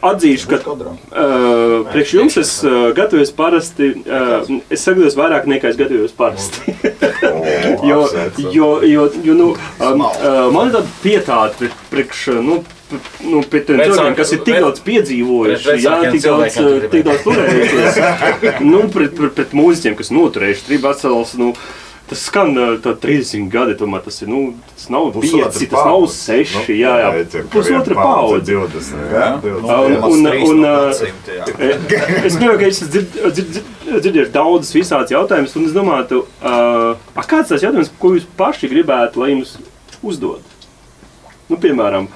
atzīšu, ka priekš jums es gatavojos parasti, es sagatavojos vairāk nekā es gatavojos parasti. jo nu, man ir tāda pietāta priekš, pie tiem cilvēkiem, kas ir tik daudz piedzīvojuši, jā, tik daudz turējušies, pret mūziķiem, kas noturējuši tribacels, tas skan tā 30 gadi, tomēr tas ir, tas nav 5, tas nav 6, jā, pusotra paudze. 20. Es domāju, ka es dzirdēju daudzas visādas jautājumas, un es domāju, kāds tās jautājums, ko jūs paši gribētu, lai jums uzdod? Piemēram,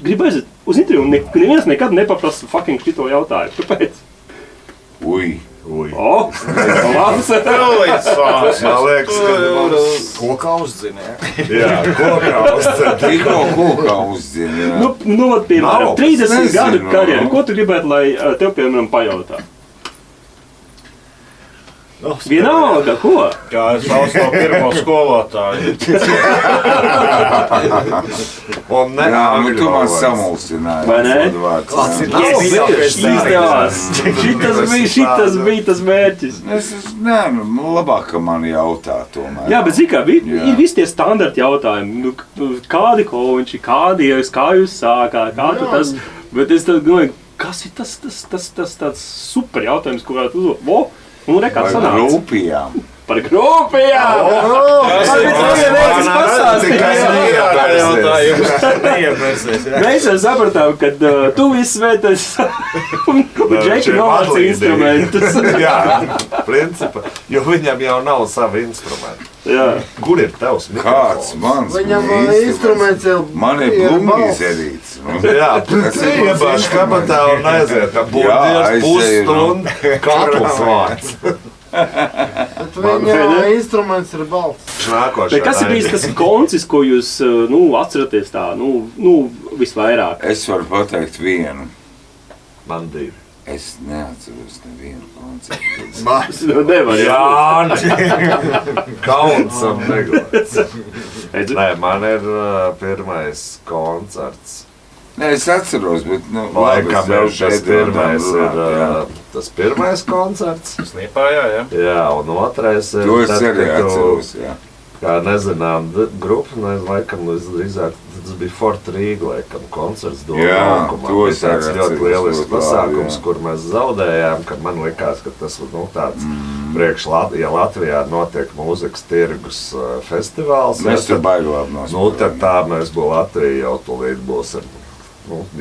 gribu aiziet uz interviju, un neviens nekad nepaprasa fucking šito jautājumu. Kāpēc? ui, Labs! Man liekas, ka mums... Kokā uzdzina, Jā, kokā uzcēt. tikko kokā uzdzina, jā. Piemēram, Nav, 30 gadu nezinu. karjeru. Ko tu gribētu, lai tev, piemēram, pajautā? Vienalga, ko? Kā es sauc no pirmo skolotāju. Un ne Jā, angļu tu man valodas. samulsināji. Vai ne? Vārds, jā. Izdevās! Šitas bija tas mērķis. Es nē, labāk, ka man jautā tomēr. Jā, bet zini kā, Jā. ir visi tie standarti jautājumi. Kādi koņši, kā jūs sākāt, kā tu tas... Bet es tad domāju, kas ir tas tāds super jautājums, ko varētu uzdot? Un rekā Par sanāca. grupijām. Par grupijām! Mēs jau sapratām, ka tu viss svētais un Džeki novāc instrumentus. Jā, principā, jo viņam jau nav savi instrumenti. Jā. Kur ir tavs Kāds mikrofons? mans Viņam instruments jau Man ir plumīzerīts. Jā, iebāž kabatā un aiziet. Burģies pusstundu katls vārds. Bet viņam instruments ir balts. Bet kas ir bijis tas koncis, ko jūs atceraties tā, visvairāk? Es varu pateikt vienu. Man divi. Es neatceros nevienu koncertu. Nevar, Jāni! Kauns un negods. Nē, man ir pirmais koncerts. Nē, es atceros, bet Laikam jau tas pirmais ir tas pirmais koncerts. Sniepājā, jā. Jā, un otrais ir To es tad, arī kad tu, atceros, jā. kā nezinām, grupa, laikam, drīzāk, tas bija Fort Rīga, laikam, koncerts Doma Jā, laukumā. to Bija es tāds arī ļoti atceros, lielisks ļoti pasākums, labi, kur mēs zaudējām, ka man likās, ka tas tāds priekš ja Latvijā notiek mūzikas tirgus festivāls. Mēs tur baigām no Nu, tad tā mēs būtu Latvija jau tūlīt būs ar,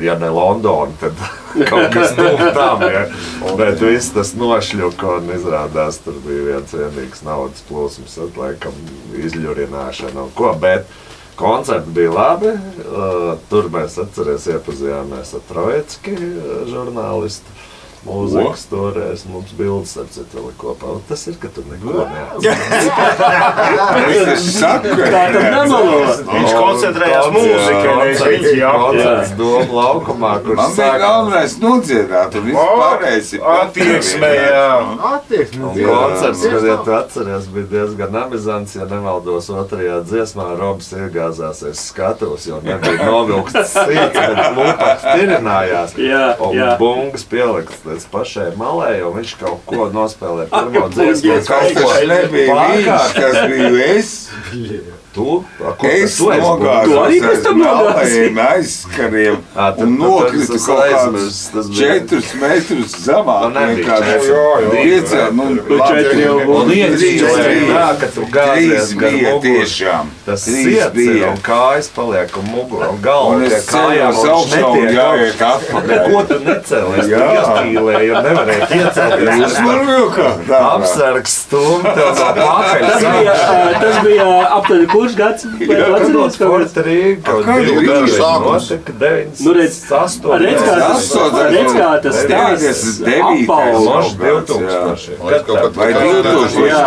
ja ne Londona, tad kaut kas tuvu tam, ja. Bet viss tas nošļuka un izrādās, tur bija viens vienīgs naudas plūsums, tad laikam izļurināšana un ko, bet koncerti bija labi. Tur mēs atceries iepazījāmies ar Trojecki, žurnālistu. Mūzikas toreiz mums bildes ar citu kopā. Un tas ir, ka tu neko Es saku, Tā tad nemalo. Viņš koncentrējās mūzikā, nevis viņš Koncerts Doma laukumā, kur man bija galvenais nodziedāt, un viss pārējais ir attieksmē, jā. Attieksme. Un koncerts, kad ja tu atceries, bija diezgan amizants, ja nemaldos otrajā dziesmā, Robs iegāzās aiz skatuves, jo nebija novilkts sīts, bet lūpaks tirinājās. Jā, Un jā. bungas pielikts līdz pašai malai, jo viņš kaut ko nospēlē pirmo dziesmu. Kas tas nebija viņš, tas biju es. Tu? Es Tu arī nogāzos pēc aiz tam nogāzi? malajiem aizskariem tad un nokritu tas kaut aizmirsts, tas kādus bija. 4 metrus zemāk. Nu, nebija vienkārši. četri. Pieci, nu, četri jau labi. būtu. Un trīs Jā, ka tu gāzies Trīs gar bija muguru. tiešām. Tas Trīs siets ir bija. un kājas paliek un mugura un Un galva es pie kājām ceļos un augšā un netiek jāiet atpakaļ. Neko tu necēlies, tu Jā. iespīlēji un nevarēji iecelties. Jūs man vilkāt. Apsargs stum tev no pakaļ. Tas bija aptuveni kurš gads? Atceros, Forta Rīga, kaut Kā divi bija gadi sākums? notika, 9, Nu, redz, 8. redz, kā tas stāsts apauga. Moš 2000. Liekas, kaut kad Vai 2000? Jā.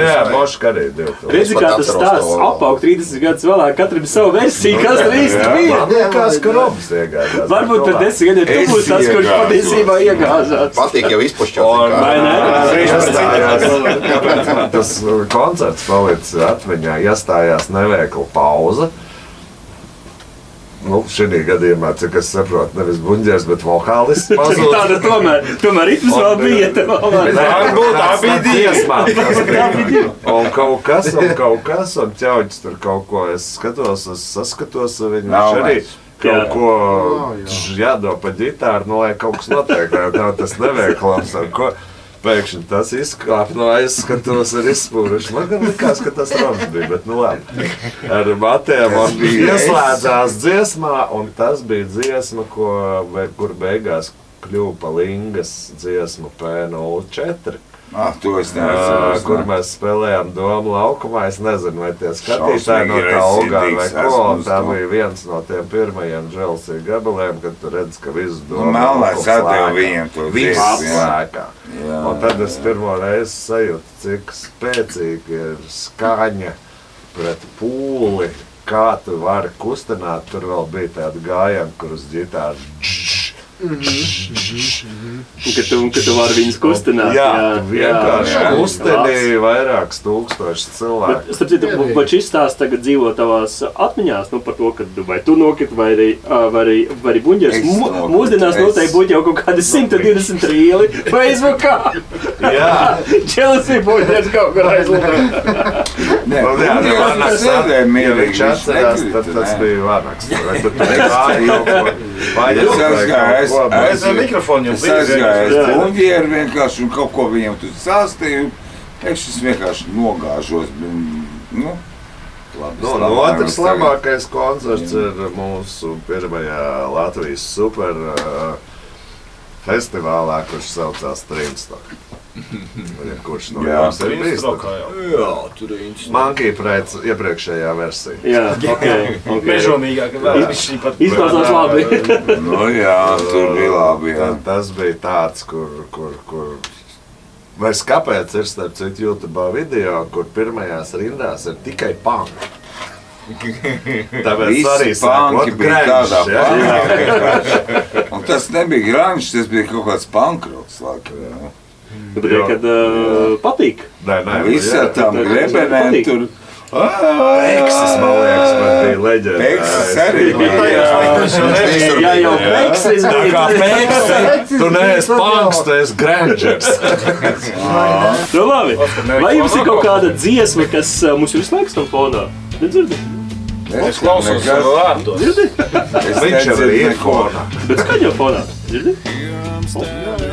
Jā, Moška arī 2000. Redzi, kā tas stāsts apaug 30 gadus vēlāk, katram savu versiju, kas tur īsti bija. Man liekas, ka Robs iegādās. Varbūt pēc 10 gadiem tu Es būsi tas, kurš iegāzos. patiesībā iegāzās. Patīk jau izpušķot. Vai ne? Iestājās, tas koncerts palicis atmiņā, iestājās neveikla pauze. Nu, šī gadījumā, cik es saprotu, nevis buņģers, bet vokālists pazūd. Tāda tomēr ritms vēl bija. Varbūt tā bija diezmā. Un kaut kas, un ķauģis tur kaut ko. Es saskatos ar viņu. Nav Viņš arī vairs. kaut ko jādod pa ģitāru, nu, lai kaut kas notiek, lai tā tas neveiklams. Un ko. Pēkšņi tas izkāp no aizskatos ar izspūruši. Man gan likās, ka tas Robs bija, bet nu labi. Ar Matiem man bija ieslēdzās dziesmā, un tas bija dziesma, kur beigās kļuva pa Lingas dziesmu P04. To es neatceros. Kur mēs spēlējām Doma laukumā. Es nezinu, vai tie skatītāji Šausmīgi no tā Ogāra vai residīgs ko. esmu uz Tā to. bija viens no tiem pirmajiem Dželsija gabaliem, kad tu redz, ka visu Doma Melnais laukums atdeva slēgā. viņiem to Viss dziesmu, jā. slēgā. Jā, Un tad es pirmo reizi sajūtu, cik spēcīga ir skaņa pret pūli, kā tu vari kustināt. Tur vēl bija tāda gājiena, kur uz ģitāru Un ka tu vari viņus kustināt. Jā, vienkārši kustini vairākas tūkstošas cilvēku. Starp citu, vai šis stāsts tagad dzīvo tavās atmiņās, par to, ka vai tu nokriti, vai arī buņģers. Mūsdienās noteikti būtu jau kaut kādi 120 rīli Facebookā. Jā. Chelsea buņģers kaut kur aizlūdē. Nē, Vanaks atcerās, ja viņš atcerās, tad tas bija Vanaks. Vai tu gāji kaut ko vaļot? Es ar mikrofonu jums aizgāju uz buņģieru vienkārši un kaut ko viņam tur sāstīju. Es vienkārši nogāžos. Otrs labākais koncerts ir mūsu pirmajā Latvijas super festivālā, kurš saucās Streamstock. Kurš no jums ir bijis? Jā, tur ir Instock. Monkey Pride iepriekšējā versija. Jā, ok. Mežonīgāka vēl šī pat. Izklausās labi. Jā, tur bija labi, jā. Tas bija tāds, kur vairs kāpēc ir starp citu YouTube video, kur pirmajās rindās ir tikai punk. Tāpēc arī sākot grunge, jā. Un tas nebija grunge, tas bija kaut kāds punkroks, laikam. Bet kad patīk. Nē, visi ar tām grebenēm tur. Peksis, man liekas, man bija leģenda. Peksis arī bija. Jā, jau Peksis bija. Tā kā Peksis, tu neesi punks, tu esi grungers. Nu labi, vai jums ir kaut kāda dziesma, kas mums ir visu laiku tam fonā? Nedzirdi? Es klausos savu vārdu. Dzirdi? Viņš jau ir fonā. Bet skaņ jau fonā. Dzirdi?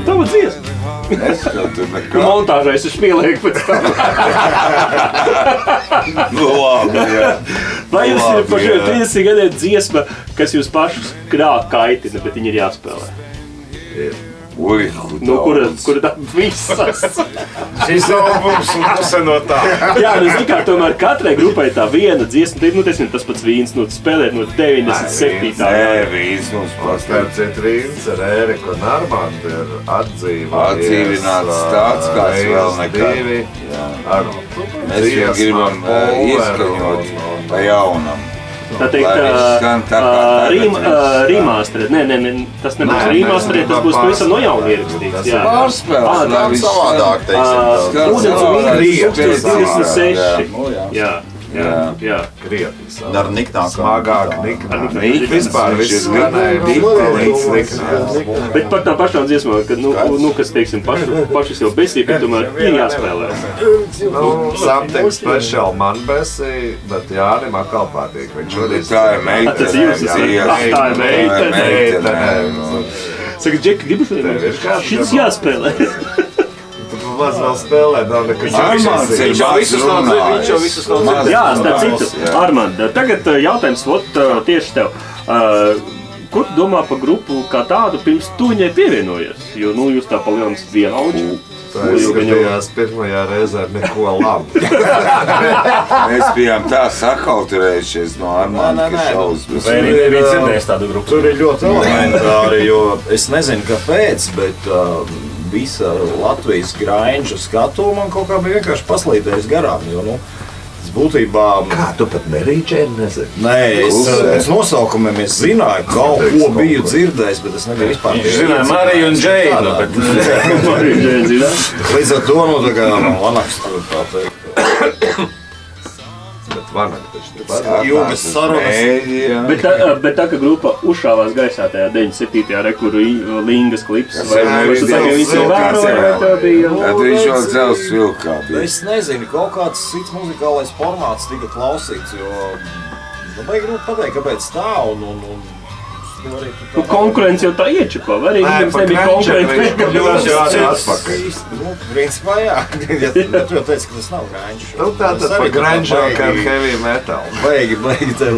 Tava dziesma. Es jau tur nekā. Montāžā es špielēju pēc tam. Labi, jā. Vai jums ir par šiem 30 gadiem dziesma, kas jūs pašus kaitina, bet viņi ir jāspēlē? Ui, kura tā visas? Šis albums un puse no tā. Jā, zini kā, tomēr katrai grupai tā viena dziesma, tas pats Vīns, spēlēt no 97. Nē, Vīns mums Starp citu Vīns ar Ēriku un Armandu ir atdzīvināts tāds, kāds vēl nekad. Mēs jau gribam ieskaņot pa jaunam. Tā teikt, remasterēt. Nē, tas nebūs remasterēt, tas būs pavisam no jauna ierakstīts. Pārspēlēts. Tā savādāk, teiksim. Ūdens un vīns 26. Jā. Krietni savu. Dar niknāk. Smagāk, niknāk. Vispār viss skanēja niknāk. Bet par tām pašām dziesmām, kad, kas, teiksim, pašas jau besīja, bet tomēr ir jāspēlē. Something special man besīja, bet Jānim atkal patīk. Viņš šodien Tā ir meitene. Tas jūsu tā ir meitene. Saka, Džeki, gribu šis jāspēlē. Maz vēl spēlē, nav nekas Armands ir Viņš jau visus nav. Jā, starp citu, Armand, tagad jautājums tieši tev. Ko tu domā par grupu kā tādu pirms tu viņai pievienojies? Jo, jūs tā palielinās vienaudži. Tā izskatījās pirmajā reizē neko labi. Mēs bijām tā sakauturējušies no Armanda, ka šausmas. Vai arī nebija dzirdējis tādu grupu? Tur ir ļoti elementāri, jo es nezinu, kāpēc, bet visa Latvijas grāņu skatu man kaut kā bija vienkārši paslīdējis garām, jo, būtībā... Kā, tu pat Merīčēni nezini? Nē, es pēc nosaukumiem es zināju, kaut ko biju dzirdējis, bet es nebiju vispār... Viņš zināja Mariju un Džeinu, bet... Līdz ar to, tā kā Vanaks tur tā teikt. Bet Vanak taču tepat. Ilgas sarunas. Bet tā, ka grupa uzšāvās gaisā tajā 97. Kur Lingas klips, vai tu saki, ka viņš jau vēroja, vai tā bija? Tad viņš vēl dzels vilkā bija. Es nezinu, kaut kāds cits muzikālais formāts tika klausīts, jo... Vajag grūti pateikt, kāpēc tā un konkurence jau tā iečuko, vai arī viņam nebija konkurence? Principā jā, ja tu jau teici, ka tas nav grāņš. Tātad pa grāņš kā heavy metal. Vajag tev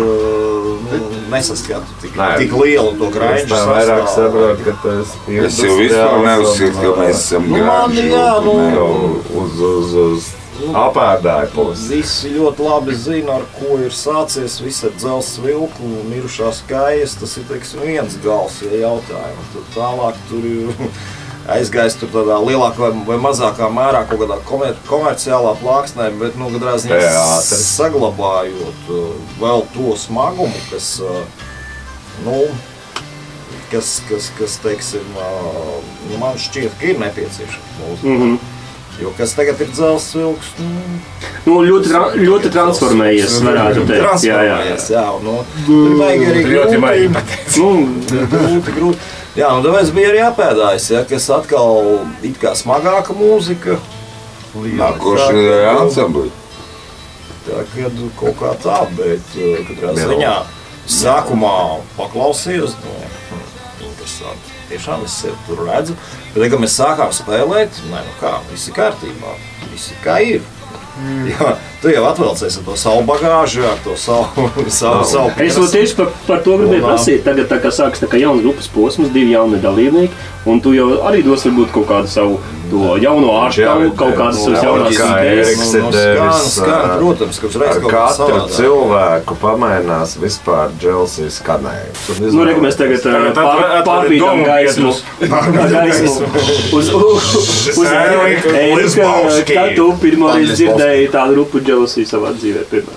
nesaskatu tik lielu to grāņu. Es tā vairāk saprotu, ka tas ir Es jau vispār neuzskatu, ka mēs esam grāņš. Uz apēdāja pusi. Visi ļoti labi zina, ar ko ir sācies visa dzels vilku, mirušās kājas. Tas ir, teiksim, viens gals, ja jautājums. Tad tālāk tur ir aizgājis tur tādā lielākā vai mazākā mērā kaut kādā komerciālā plāksnē, bet, katrā ziņā saglabājot vēl to smagumu, kas, kas teiksim, man šķiet, ka ir nepieciešams mūzika. Jo kas tagad ir dzelzs vilks, ļoti transformējies, varētu teikt. Transformējies, jā. Tur vajag arī grūti. Jā, tāpēc bija arī jāpēdājas, kas atkal it kā smagāka mūzika. Nākoši ansambli. Tagad kaut kā tā, bet katrā ziņā sākumā paklausījos, interesanti. Tiešām es sevi tur redzu, bet kad mēs sākām spēlēt, viss ir kārtībā, viss ir kā ir. Jo, tu jau atvelcies ar to savu bagāžu, ar to savu pieredzi. Es vēl tieši par to gribēju prasīt. Tagad tā kā sāks tā kā jauns grupas posms, 2 jauni dalībnieki, un tu jau arī dos varbūt kaut kādu savu to jauno ārštavu, kaut kādas savas jaunās idejas. Skan, protams, ka uzreiz kaut kāds katru cilvēku pamainās vispār Dželsijas skanējums. Reka, mēs tagad pārbīdām gaismu uz Ērika, kā tu pirmoreiz dzirdēji tādu grupu Dželsiju savā dzīvē pirmā?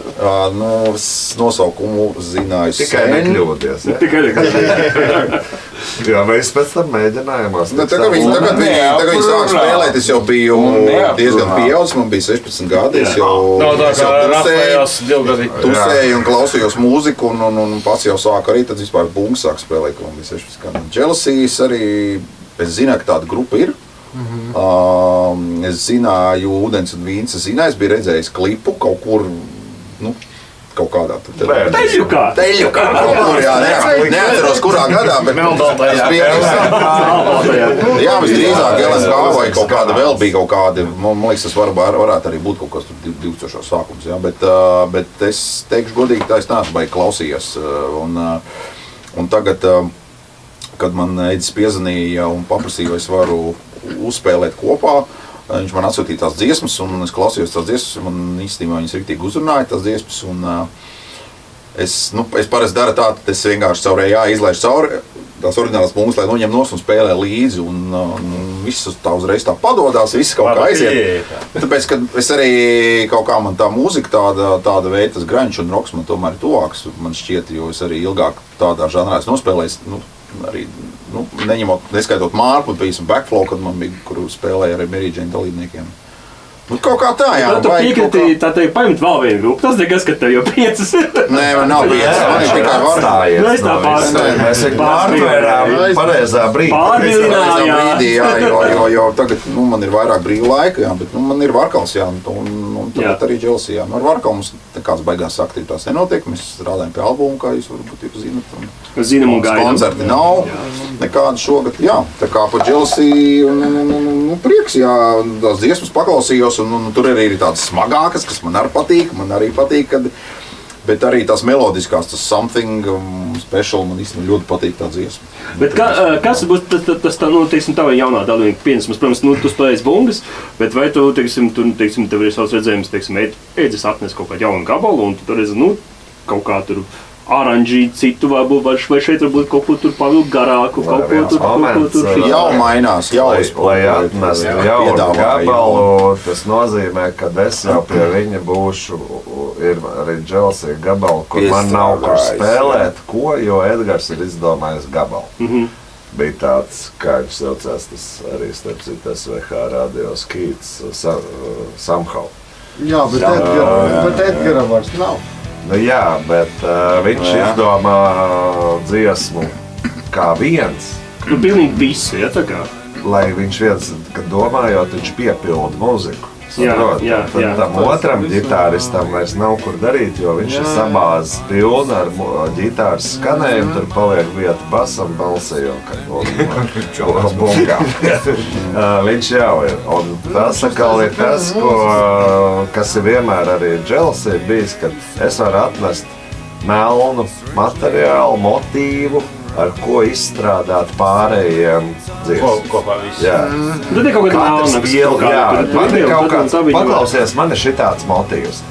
Es nosaukumu zināju sen. Tikai nekļūties, ja? Tikai nekļūties. Jā, mēs pēc tam mēģinājumās. Tagad viņi sāk spēlēt, es jau biju diezgan pieaudzis, man bija 16 gadi, es jau tusēju un klausījos mūziku un pats jau sāku arī, tad vispār bungu sāk spēlēt, kad man bija 16 gadi. Dželsijas arī, es zināju, ka tāda grupa ir. Es zināju Ūdens un vīns, es biju redzējis klipu kaut kur, kaut kādā Teļukā kaut kur, jā, neatceros kurā gadā, bet tas bija jā, visdrīzāk LSK vai kaut kāda vēl bija kaut kādi, man liekas, tas varētu arī būt kaut kas 2000 sākums, jā, bet es teikšu godīgi, tā es neesmu baigi klausījies, un tagad, kad man Edis piezvanīja un paprasīja, vai es varu uzspēlēt kopā, viņš man atsūtīja tās dziesmas, un es klausījos tās dziesmas, man īstenībā viņas riktīgi uzrunāja tās dziesmas, un es parasti daru tā, tad es vienkārši caur izlaižu cauri tās oriģinālās bungas, lai noņem nos un spēlē līdzi, un viss tā uzreiz tā padodās, viss kaut kā aiziet. Tāpēc, kad es arī kaut kā man tā mūzika, tāda veida, tas grunge un roks man tomēr ir tuvāks, man šķiet, jo es arī ilgāk tādā žanrā esmu nospēlējis, arī, neskaitot Mārpu, piemēram, Backflow, kad man bija, kur spēlēja arī Mary Jane dalībniekiem. Kaut kā tā, jā. Tu piekriti, tā tevi paņemt vēl vienu grupu, tas nekas, ka tev jau 5 ir. Nē, man nav 5, man ir tikai Vardājies. Mēs tā Mēs pārtvērām pareizā brīdī. Pārvilinājām. Jā, jo tagad, man ir vairāk brīva laika, jā, bet man ir Varkals, jā, un tagad arī Dželsija. Ar Varkalu mums nekāds baigās aktivitātes nenotiek, mēs strādājam pie albumu, kā jūs varbūt jau zinat. Zinām un gaidām. Koncerti nav, nekādi šogad, jā, tā kā pa Dželsiju, prieks, jā, tās dziesmas paklausījos, un tur arī ir tādas smagākas, kas man arī patīk, bet arī tās melodiskās, tas something special, man īstenībā ļoti patīk tā dziesma. Bet kas būs tas tava jaunā dalībnieka pienesums? Protams, tu spēlēsi bungas, bet vai tu, tev ir savs redzējums, Ēdis atnes kaut kādu jaunu gabalu, un tu tur redzi, kaut kā tur oranžī citu, vai šeit varbūt kaut ko tur pavilkt garāku, kaut ko tur. Jau mainās, lai atmestu jaunu gabalu, tas nozīmē, ka es jau pie viņa būšu, ir arī Dželsija gabali, kur man nav kur spēlēt, jo Edgars ir izdomājis gabalu. Bija tāds, kā viņš saucās, tas arī starp citu SVH radio skīts, Somehow. Jā, bet Edgara vairs nav. Jā, bet viņš izdomā dziesmu kā viens. Pilnīgi visu, ja tā kā? Lai viņš viens, kad domājot, viņš piepilda muziku. Jā. Tam otram ģitāristam vairs nav kur darīt, jo viņš ir sabāzis pilnu ar ģitāras skanējumu, tur paliek vieta basam, balsī un bungām. Viņš jau ir. Un tas atkal ir tas, kas ir vienmēr arī Dželsija bijis, kad es varu atnest melnu materiālu, motīvu, ar ko izstrādāt pārējiem dziesmu. Kopā visu. Jā. Tad ir kaut kāda melnāks. Paklausies, man ir šitāds motīvs.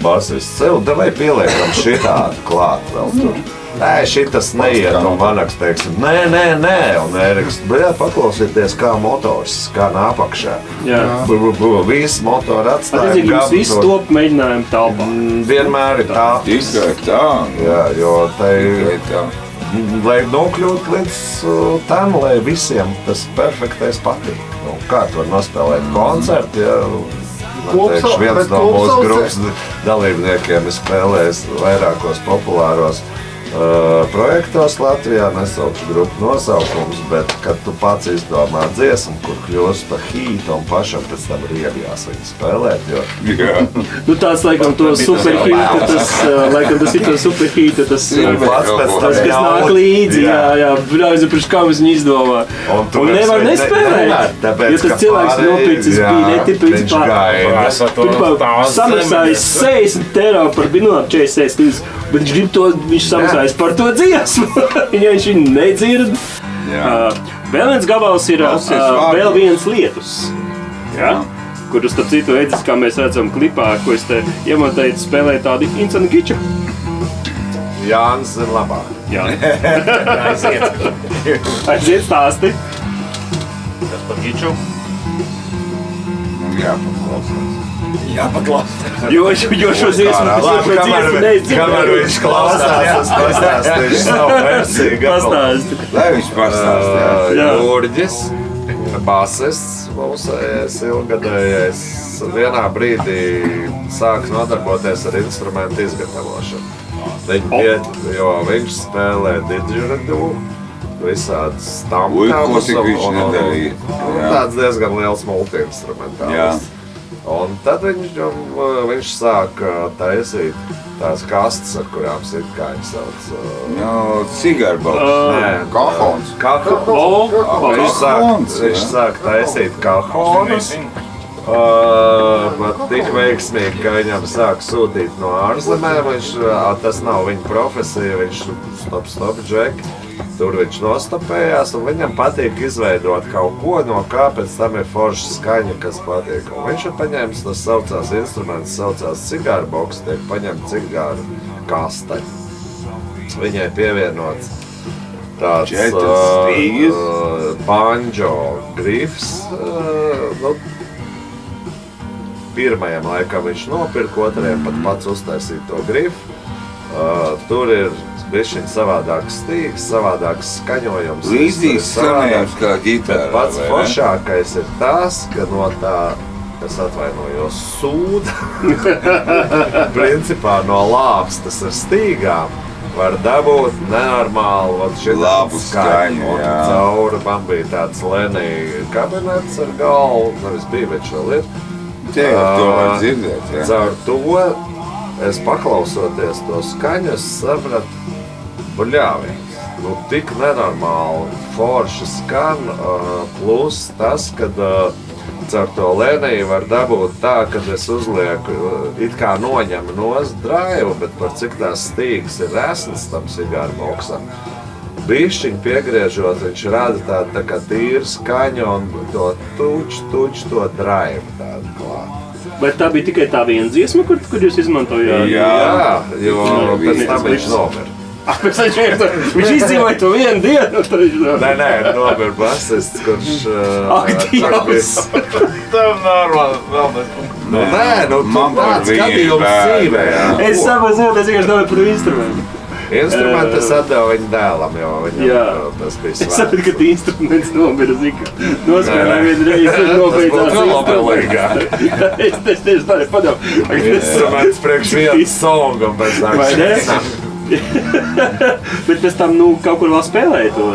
Basists sev, vai pieliekam šitādu klāt vēl tur. Nē, šitas neiet, un Vanaks teiksim, nē, un Ēriks, paklausieties, kā motors skan apakšā. Viss motori atstāja gabu. Viss top mēģinājumu telpā. Vienmēr ir tā. Izgāja tā. Jā, jo tai lai nokļūtu līdz tam, lai visiem tas perfektais patīk. Nu, kā tu vari nospēlēt koncertu, ja viens no mūsu grupas dalībniekiem ir spēlējis vairākos populāros projektos Latvijā, nesaukšu grupu nosaukums, bet kad tu pats izdomā dziesmu, kur kļūst par hītu un pašam pēc tam ir jāsaka spēlēt, jo... Nu tāds, laikam, to superhītu, tas ir to superhītu, tas, kas nāk līdzi, jā, brauzi, priekš kā mēs viņu izdomā. Un nevar nespēlēt, jo tas cilvēks nopircis bija netipīgs pār. Samaksājis 60 eiro par binu, 46, bet viņš grib to, viņš samaksājis par to dziesmu, ja viņš viņu nedzird. Vēl viens gabals ir vēl viens lietus, kurus, starp citu, Edis, kā mēs redzam klipā, ko es te iemontēju, spēlēju tādu Insanu Giču. Jānis ir labāk. Jā. Aiziet stāsti. Kas par Giču? Jāpaklausās. Jo šo dziesmu neizdzīvoju. Kamēr viņš klausās, es pastāstīšu savu versiju. Pastāsti. Lai viņš pastāst. Jurģis, basists, mūsējais, ilgadējais, vienā brīdī sāk nodarboties ar instrumentu izgatavošanu. Jo viņš spēlē didžeridu, visādas stamtavus un tāds diezgan liels multi-instrumentālis. Un tad viņš sāk taisīt tās kastes, ar kurām sitkāņi sauc. Cigarboks. Kahons. Viņš sāk taisīt kahonus. Tik veiksmīgi, ka viņam sāk sūtīt no ārzemēm. Tas nav viņa profesija, viņš stop, Jack. Tur viņš nostopējās, un viņam patīk izveidot kaut ko, no kā pēc tam ir forša skaņa, kas patīk. Un viņš ir paņēmis, tas saucās instruments, saucās cigāru boks, tiek paņemt cigāru kaste. Viņai pievienots tāds banjo grifs. Pirmajam laikam viņš nopirka, otrajam pat pats uztaisīja to grifu. Tur ir bišķiņ savādāks stīgs, savādāks skaņojums. Līdzīgs skanējums kā ģitāra. Bet pats foršākais ir tas, ka no tā, es atvainojos, sūda, principā no lāpstas ar stīgām var dabūt nenormālu labu skaņu. Cauri man bija tāds Lenija kabinets ar galvu, nevis bija, bet šo lietu. To var dzirdēt, jā. Caur to es paklausoties to skaņu, es sapratu, bļāviens. Tik nenormāli forši skan, plus tas, kad caur to Leniju var dabūt tā, kad es uzlieku, it kā noņemu nost draivu, bet par cik tās stīgas ir resns tam cigāru boksam. Bišķiņ piegriežot, viņš rada tādu tā kā tīru skaņu un to tuč, to draivu tādu klāt. Bet tā bija tikai tā viena dziesma, kur jūs izmantojāt? Jā, jo pēc tam viņš nomira. Viņš izdzīvoja to vienu dienu. Nē, nomira basists, kurš... Dievs! Tam normāli. Nē, tāds gadījums dzīvē. Es saprotu, es vienkārši domāju par instrumentu. Instrumentu es atdevu viņa dēlam, jo viņam tas bija svēts. Es saprotu, ka instruments nomira, zika. Nospēlē vienreiz, nobeidzās instruments. Es tieši tā padomu. Instruments priekš vienu songu un bez nāks. Bet pēc tam, kaut kur vēl spēlēja to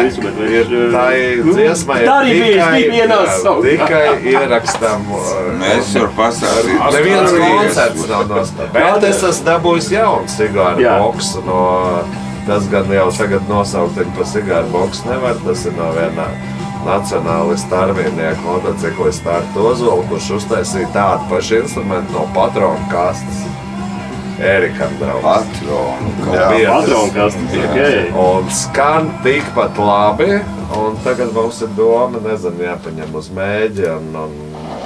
instrumentu. Tā dziesmai tikai ierakstam. Es varu pastāstīt. Neviens koncerts nav nostāpējis. Bet es esmu dabūjis jaunu cigāru boksu. Tas gan jau tagad nosaukt viņu par cigāru boksu nevar. Tas ir no vienā nacionālista armijnieku motociklista Artu Ozolu, kurš uztaisīja tādu pašu instrumentu no patronu kastes. Erikam draugs. Patronu kastes, okei. Un skan tikpat labi, un tagad mums ir doma, nezinu, jāpaņem uz mēģi, un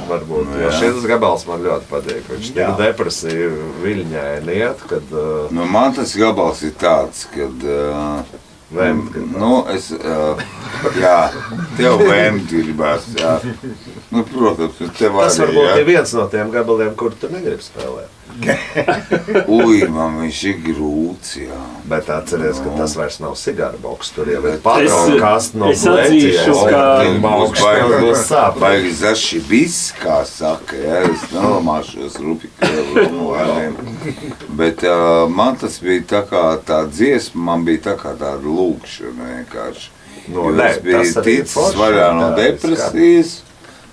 varbūt, jo šis gabals man ļoti patīk. Viņš tik depresīvi viļņaini iet, kad... Man tas gabals ir tāds, kad... Jā, tev vēmt gribās, jā. Nu, protams, tev arī, Tas varbūt jā. ir viens no tiem gabaliem, kur tu negribi spēlēt. Ui, man viņš ir grūts, jā. Bet atceries, ka tas vairs nav sigāra boks. Tur jau ir Es- patronu kaste no es atzīšu, ka- Baigi zaši viss, kā saka, jā, es nelamāšos rupi krēlu vārdiem. Bet man tas bija tā kā tā dziesma, man bija tā kā tāda lūkšana vienkārši. No, Jo nē, es biju tas arī ir ticis forši, vaļā no jā, depresijas,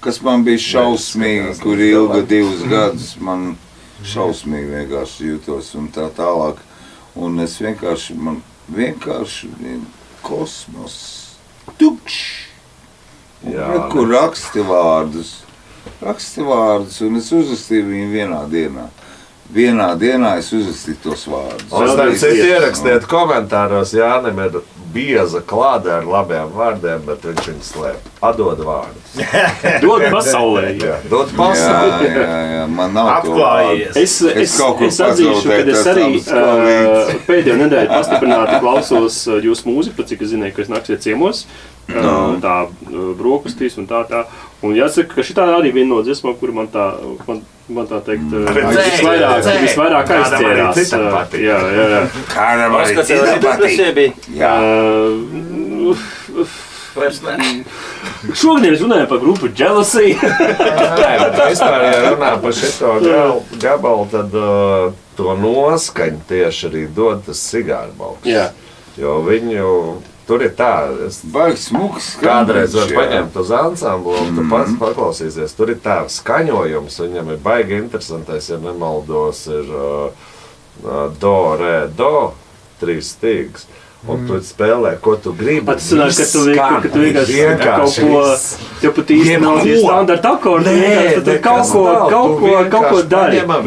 kas man bija šausmīgi, skatās, kur nu, ilga cilvēki. 2 gadus man šausmīgi vienkārši jutos un tā tālāk. Un es vienkārši, man vienkārši kosmos, tukšs. Jā, Kur raksti vārdus, un es uzrakstīju viņu vienā dienā. Vienā dienā es uzrakstīju tos vārdus. Un starp citu ierakstiet komentāros, Jānim ir bieza klāde ar labiem vārdiem, bet viņš viņu slēp. Atdod vārdus. Dod pasaulē. Jā, dod Jā, pasauli. jā, man nav to Apklājies. Es kaut kur atzīšu, ka es pazaudēju arī tās abas pēdējo nedēļu pastiprināti klausos jūsu mūziku, cik es zināju, ka jūs nāksiet ciemos. Tā brokastīs un tā. Un jāsaka, ka šitā arī viena no dziesmām, kur man tā teikt, visvairāk Kādam arī aizķērās. citam patīk. Jā. Kādam arī Paskatās, citam tas patīk. tas bija. Jā, Vairs ne. Šodien es runāju par grupu Jealousy. Nē, bet vispār, ja runā par šito gabalu, tad to noskaņu tieši arī dod tas sigāra boks. Jā. Jo viņu, tur ir tā, es baigi smuks kādreiz var skanēs, jā. paņemt uz ansamblu, un tu pats paklausīsies. Tur ir tā skaņojums, viņam ir baigi interesantais, ja nemaldos, ir do, re, do, 3 stīgas. Un tu spēlē, ko tu gribi. Tas sanāk, ka tu vienkārši kaut ko, tev pat īsti nav tie Jebko. standarta akordi, vienkārši tu kaut ko dari. Man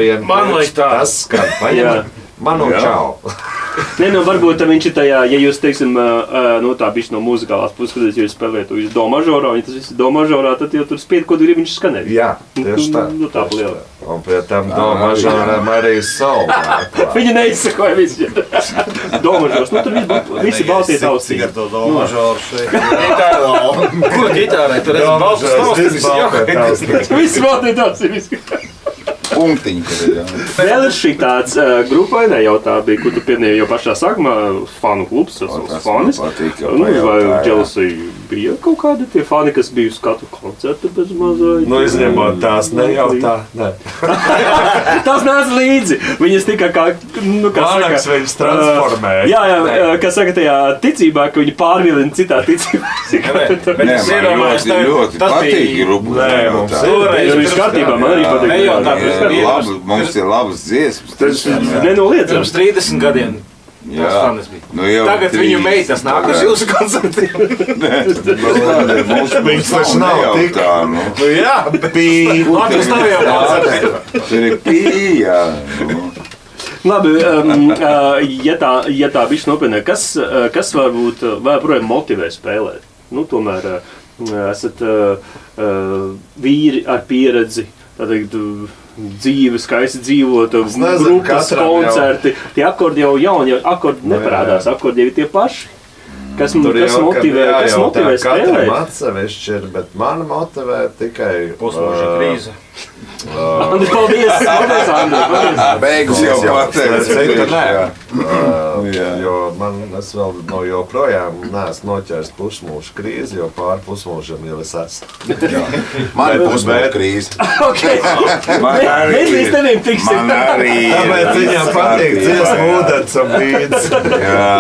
liekas tā. Tas skan, paņem manu Jā. čau. Nē, nu varbūt viņš ir tajā, ja jūs, teiksim, nu tā bišķi no muzikālās puses, kad jūs spēlējat to visu do mažorā, ja tas viss ir do mažorā, tad jau tur spied, ko tu gribi viņš skanēt. Jā, tieši tā. Nu, tā tieši liela. tā. Un pie tam do mažoram arī sol. Viņi neizsakoja visu. Do mažors, nu tur visi baltie tausī. Ar to domažoru šeit. Kur ģitārai? Tur esi balsts stāstis. Visi baltie tausī. Punktiņi, kur ir, jā. Vēl ir šī tāds grupainē jau tā bija, kur tu pieminēji jau pašā sākumā, fanu klubs, Tas fanis. man patīk, jau Nu, vai pajautāja. Jealousy bija kaut kādi tie fani, kas bija uz katru koncertu bez mazā? Nu, izņemot tās nejautā. Nē. Tas nāca līdzi. Viņas tikai kā, nu, kā Vānaks viņus transformē. Jā, kā saka, tajā ticībā, ka viņi pārvilina citā ticībā. Nē, man ļoti patīk grupu. Nē, mums Ja viss kārtībā, man arī patīk. Nejautā, Jā, Mums ir labas dziesmas. Tas tiešām, jā. nenoliedzams. Pirms 30 gadiem. Jā. Tas fanis bija. Nu, jau Tagad viņu 30 meitas nāk uz jūsu koncertiem. Mums Viņas taču nav tik. tā, nu. Nu, jā, pī. Labi, uz taviem koncertiem. Tur ir pīja. Nu. Labi, ja tā bišķi nopietnē, kas varbūt vēl projām motivē spēlēt? Nu, tomēr esat vīri ar pieredzi, tātad dzīve, skaisti dzīvot, nezinu, grupas, katram jau. koncerti. Tie akordi jau jauni, akordi neparādās, akordi jau ir tie paši. Kas Tur jau, motivē katram spēlēt? atsevišķi ir, bet man motivē tikai Pusmūža krīze. Andri, paldies! Paldies, Andri! Paldies! Beigas jau Citu pateicu. nē. Jā. Jo es vēl no joprojām neesmu noķēris pusmūža krīzi, jo pār pusmūžam jau es esmu. Man ir Bet- pusmūža krīze. Okay. Man arī Mēs līdz tevim tiksim. Man arī ir. Tāpēc viņam patīk dziesmu ūdens un līdzi. Jā.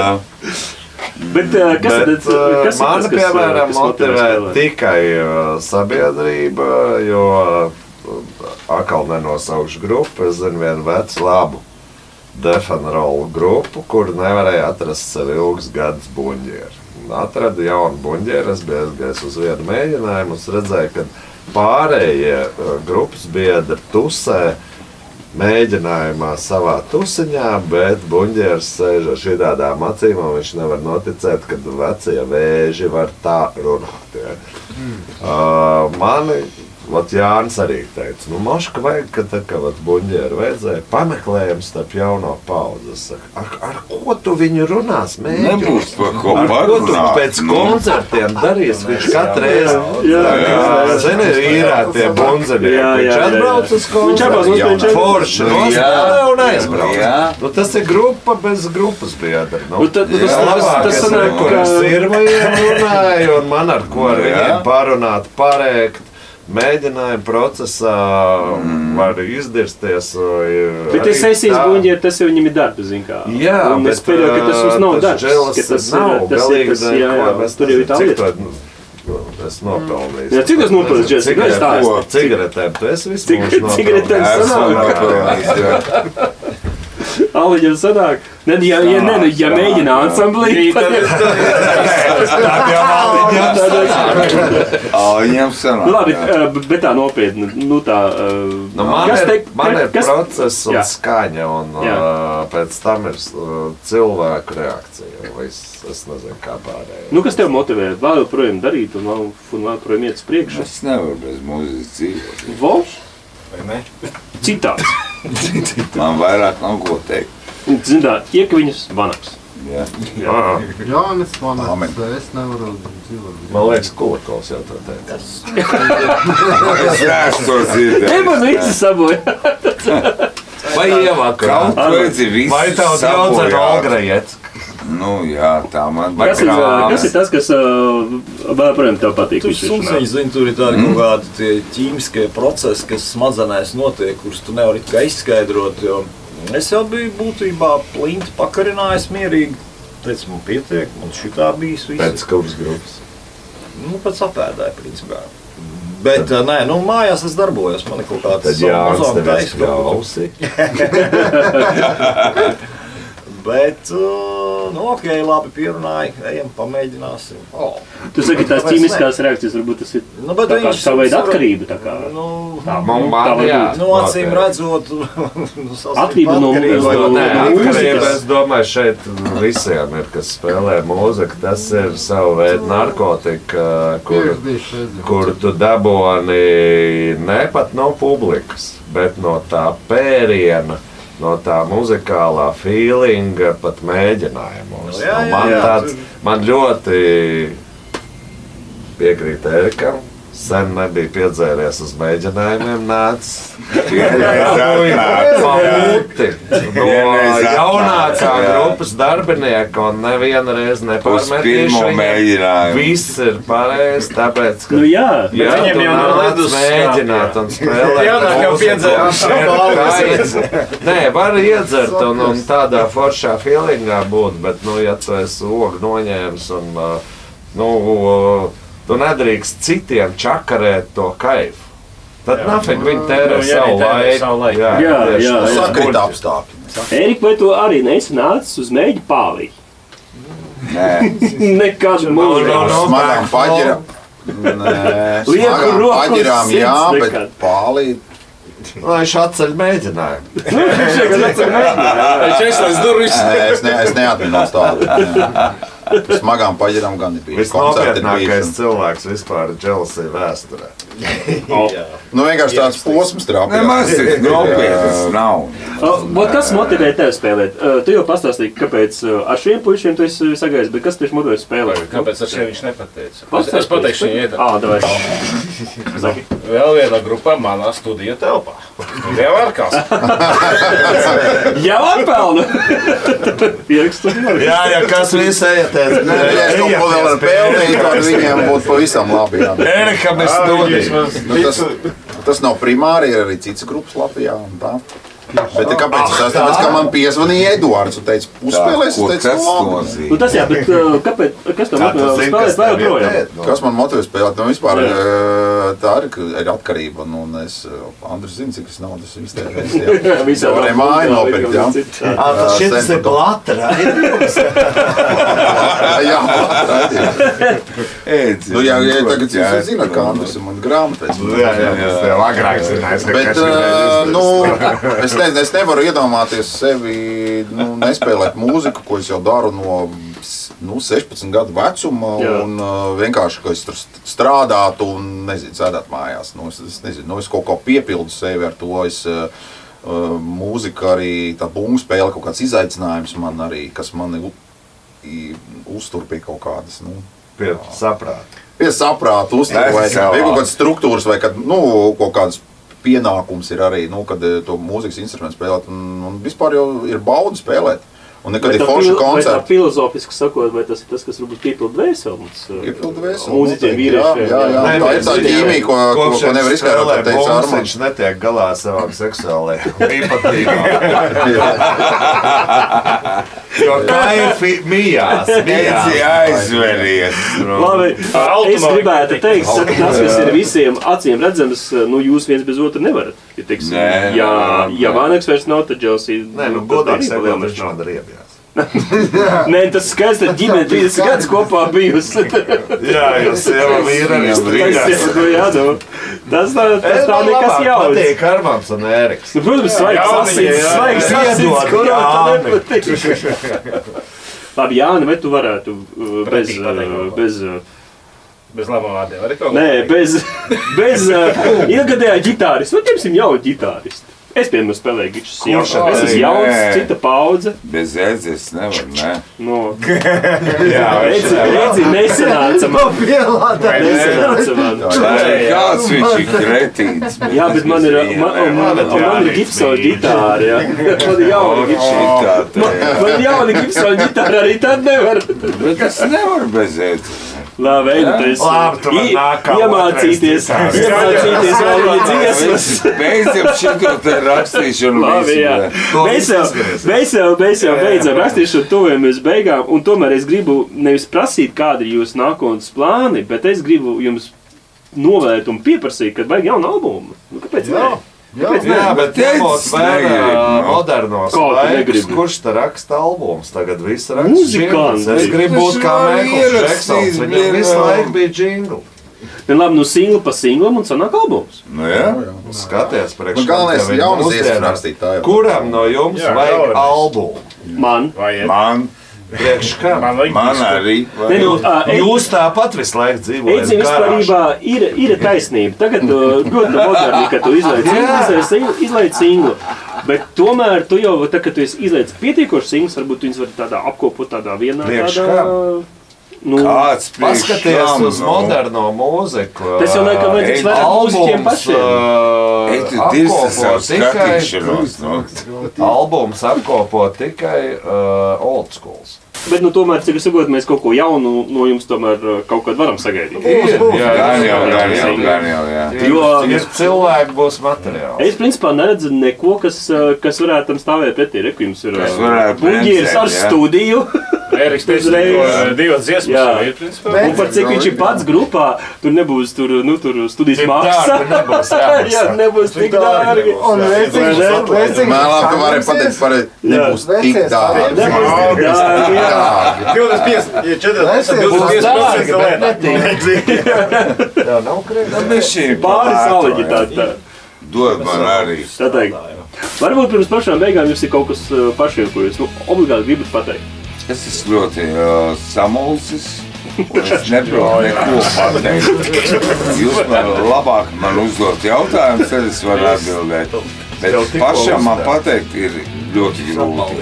Bet kas Bet, ir tas, man, piemēram, motivē tikai sabiedrība, jo atkal nenosaukšu grupu. Es zinu vienu vecu labu defanrolu grupu, kur nevarēja atrast sev ilgus gadus buņģieru. Atradu jaunu buņģieru, es biju aizgājis uz vienu mēģinājumu, un redzēju, ka pārējie grupas biedri tusē mēģinājumā savā tusiņā, bet buņģieris sēž ar šitādām acīm, un viņš nevar noticēt, ka vecie vēži var tā runāt. Ja. Mani Vat Jānis arī teica, nu maška vajag, ka tā kā vat buņģēru vajadzēja pameklējums starp jauno paudzes. Ar ko tu viņu runās, mēģi? Nebūs par ko Ar ko tu parunāt. pēc koncertiem darīs? Viņš katru reizi, zini, īrā tie bundzenieki. Viņš atbrauc uz koncertu, forši nospēlē un aizbrauc. Nu tas ir grupa bez grupas biedra. Nu, labāk es ar sirmajiem runāju un man ar ko ar viņiem parunāt, parēkt. Mēģinājuma procesā var izdirsties. Bet tas sesijas buņģi, tas jau viņam ir darba, zin kā. Jā, un bet es pieļauju, ka tas mums nav darbs. Dželas Tas nav galīgi, tur jau ir tā lieta. Es nopelnīju. Jā, cik tas nopelnījis, Dželas? Cigaretēm, tu esi visu mūžu nopelnījis. Cigaretēm sanāk. Aliņam sanāk. Ja mēģina ansamblī, tad Aliņam sanāk. labi, bet tā nopietni. Nu tā, Man ir process un skaņa, un pēc tam ir cilvēku reakcija. Es nezinu, kā pārējie. nu, kas tev motivē vēl joprojām darīt un vēl joprojām iet uz priekšu? Es nevaru bez mūzikas dzīvot. Vols? Vai ne? Citāds. Man vairāk nav ko teikt. Zināt, iekviņas vanaks. Jā. Jānis man Amen. es nevaru dzīvot. Man liekas, Kulakovs jau to teica. Es neesmu to dzirdējis. Te man visi saboja. Vai ievākā? Kaut kāds ir viss Vai tev daudz ar sabojāts. Olgrajets? Nu jā, tā man Kas ir tas, kas vēl joprojām tev patīk? Tur sunciņi, zini, tur ir tādi kaut kādi tie ķīmiskie procesi, kas smadzenēs notiek, kurus tu nevari tikai izskaidrot, jo es jau biju būtībā plinti pakarinājis mierīgi. Teicu, man pietiek, man šitā bijis viss. Pēc kuras grupas? Nu, pēc apēdāja, principā. Bet, nē, nu, mājās es darbojos, man ir kaut kāds Tad Jānis tev esi klausi. Bet, nu, ok, labi pierunāji, ejam, pamēģināsim. Tu saki, tās ķīmiskās reakcijas, varbūt tas ir Nu, bet tā kā viņš savu veidu var- atkarība. Tā kā. Nu, Man jā. nu acīm redzot, Atkarība no Nē, mūzikas. atkarība, es domāju, šeit visiem ir, kas spēlē mūziku. Tas ir savu veidu narkotika, kur tu daboni ne pat no publikas, bet no tā pēriena, no tā muzikālā feelinga, pat mēģinājumos. Jā, jā, Man jā, tāds, man ļoti piekrīt Erikam. Sen nebija piedzēries uz mēģinājumiem, nācis pauti no jaunākā grupas darbinieka un neviena reize Uz pirmo nepārmetīšu viņiem. mēģinājumu. Viss ir pareizi, tāpēc, ka Nu jā, jā, viņiem tu jau nav nāc ledus mēģināt un spēlēt. Jaunāk jau piedzērās. Nē, var iedzert un tādā foršā feelingā būt, bet, nu, ja tu esi ogu noņēmis un, tu nedrīkst citiem čakarēt to kaifu. Tad nafig viņi tērē Nu, ja viņi tērē savu laiku. Jā, tieši jā, tas. jā. Sakrīt apstākļi. Erika, vai tu arī neesi nācis uz mēģi pālī? Nē, Nekad mūžā. Smagām paģirām. Nē, Lieku smagām roku paģirām sirds jā, bet nekad. pālī. Viņš atceļ mēģinājumu. Viņš aizslēdz durvis. Nē, es neatminos tādu. Smagām paģirām gan ir bijis. Koncerti ir Visnopietnākais bijuši. cilvēks vispār ir Dželasī vēsturē. Nu, vienkārši tāds posms nemaz trāpījās. tik nopietnas nav. Kas motivē tevi spēlēt? Tu jau pastāstīji, kāpēc ar šiem puišiem tu esi sagājis, bet kas tieši motivē spēlēt? Kāpēc ar šiem viņš nepateica? Es pateikšu viņa ieteikt. Davai. Saki. Vēl viena grupa manā studiju telpā. Studijā Vārkās. Jā, atpelnu! Pierakstu. Jā, ja kas visi ejatēs. Nē, ja es kaut ko vēl ar pelnīju, tad viņiem būtu pavisam labi. Jā. Erikam ir studijas. Nu, tas nav primāri, ir arī citas grupas Latvijā. Un tā. Bet kāpēc es esmu? Tāpēc, ka man piezvanīja Eduards un teica, uzspēlēs, Ko es teicu, tas labi. nozīmē? Nu tas jā, bet kāpēc, kas tev motivē spēlēt vēl joprojām? Kas man motivē spēlēt? Nu, vispār tā ir atkarība. Un es, Andris zina, cik es naudas iztērēju. Visā Varēja māju nopirkt, jā. Tas šis ir plata raidījums. Jā, Ēdzi. nu, jā, tagad jūs zināt, kā Andris ir man grāmatais. Jā, tas jau agrāk zinājis. Bet, nu, es nevaru iedomāties sevi, nu, nespēlēt mūziku, ko es jau daru no 16 gadu vecuma un vienkārši, ka es tur strādātu un, nezinu, sēdētu mājās. Es nezinu, es kaut kā piepildu sevi ar to. Mūzika arī, tā bungu spēle, kaut kāds izaicinājums man arī, kas mani uztur pie kaut kādas, pie saprāta. Pie saprāta uztur, vai kaut kādas struktūras, vai kad, kaut kādas pienākums ir arī, kad to mūzikas instrumentu spēlēt, un vispār jau ir bauda spēlēt. Un nekad ir forši koncerti. Vai tā filozofiski sakot, vai tas ir tas, kas varbūt piepildu vēseles? Piepildu vēseles. Mūziķiem vīriešiem. Jā. Tā ir tā ķīmija, ko nevar izskaidrot, teica Armand. Viņš netiek galā savām seksuālajām īpatīgām. Jo kaifi mijās. Aizveries. Labi, es gribētu teikt, tas, kas ir visiem acīm redzams, jūs viens bez otru nevarat. Ja, teiksim, ja Vāneks vairs nav, tad Dželsija... Nē, godīgi sakot, viņš nav riebjās. Nē, tas skaidrs, tad ģimene 30 gadus kopā bijusi. Jā, jūs sieva vīra arī strīdās. Tas tā nekas jauns. Patīk Armands un Ēriks. Protams, svaigs asins, kurā tā nepatīk. Labi, Jāni, vai tu varētu bez labām vārdiem, var kaut nē, bez ilgadējā ģitāristu, vai tiemsim jaunu ģitāristu? Es, piemēram, spēlēju gičus jauns, es esmu jauns, cita paudze. Bez ēdzes nevar, ne? Jā, redzi, nesanāca man. Nesanāca man. Kāds viņš ir kretīns. Jā, bet man ir Gibsona ģitāra, jā. Man ir jauna Gibsona. Man ir jauna Gibsona ģitāra, arī tad nevar. Bet tas nevar bez ēdzes. Labi, iemācīties vēl viņa dziesmas. Beidzam šito te rakstīšanu. Labi, jā. Mēs jau beidzam rakstīšanu, tuvojamies beigām, un tomēr es gribu nevis prasīt, kādi ir jūsu nākotnes plāni, bet es gribu jums novērt un pieprasīt, kad vajag jaunu albumu. Kāpēc ne? Jā, bet ņemot vērā modernos laikus, kurš te raksta albumus, tagad viss raksta Muzikants. Es gribu būt kā Michaels Jacksons, viņam visu laiku bija džingli. Labi, singli pa singlam un sanāk albums. Jā. Skaties priekš. Galvenais ir jaunas dziesmas rakstīt tā jau. Kuram no jums vajag albumu? Man. Priekš kā? Man arī. Jūs tāpat visu laiku dzīvojat Eidzim vispārībā ir taisnība. Tagad ļoti moderni, ka tu izlaiž singlu. Bet tomēr tu jau, tā, kad tu izlaiž pietiekoši singls, varbūt tu viņus var tādā apkopot tādā vienā tādā... Kāds paskaties uz moderno mūziku. Tas jau laikam vajadzīgs vairāk mūziķiem pašiem. Albums apkopo tikai old schools. Bet, tomēr, cik es saprotu, mēs kaut ko jaunu no jums tomēr kaut kad varam sagaidīt. Gan jau. Jo cilvēki būs materiāli. Es, principā, neredzu neko, kas varētu tam stāvēt pretī. Reku jums ir buļģieris ar studiju. Ēriks teica, divas dziesmas ir, principā. Un par cik viņš ir pats grupā, tur nebūs tur studijas maksa. Jā, nebūs tik dārgi. Un vecīgs. Mēlāk, ka varēja pateikt, nebūs tik dārgi. Nebūs tik dārgi, jā. 25, ja 45% Jā, nav krēdzi. Pāri saliņi tā. Dod man arī. Tā teikt. Varbūt pirms pašām beigām jums ir kaut kas pašiem, ko jūs obligāti gribat pateikt. Es esmu ļoti samulsis, un es neprotu neko pateikt. Jūs labāk man uzdot jautājumus, tad es varu atbildēt. Bet pašam man pateikt ir ļoti grūti.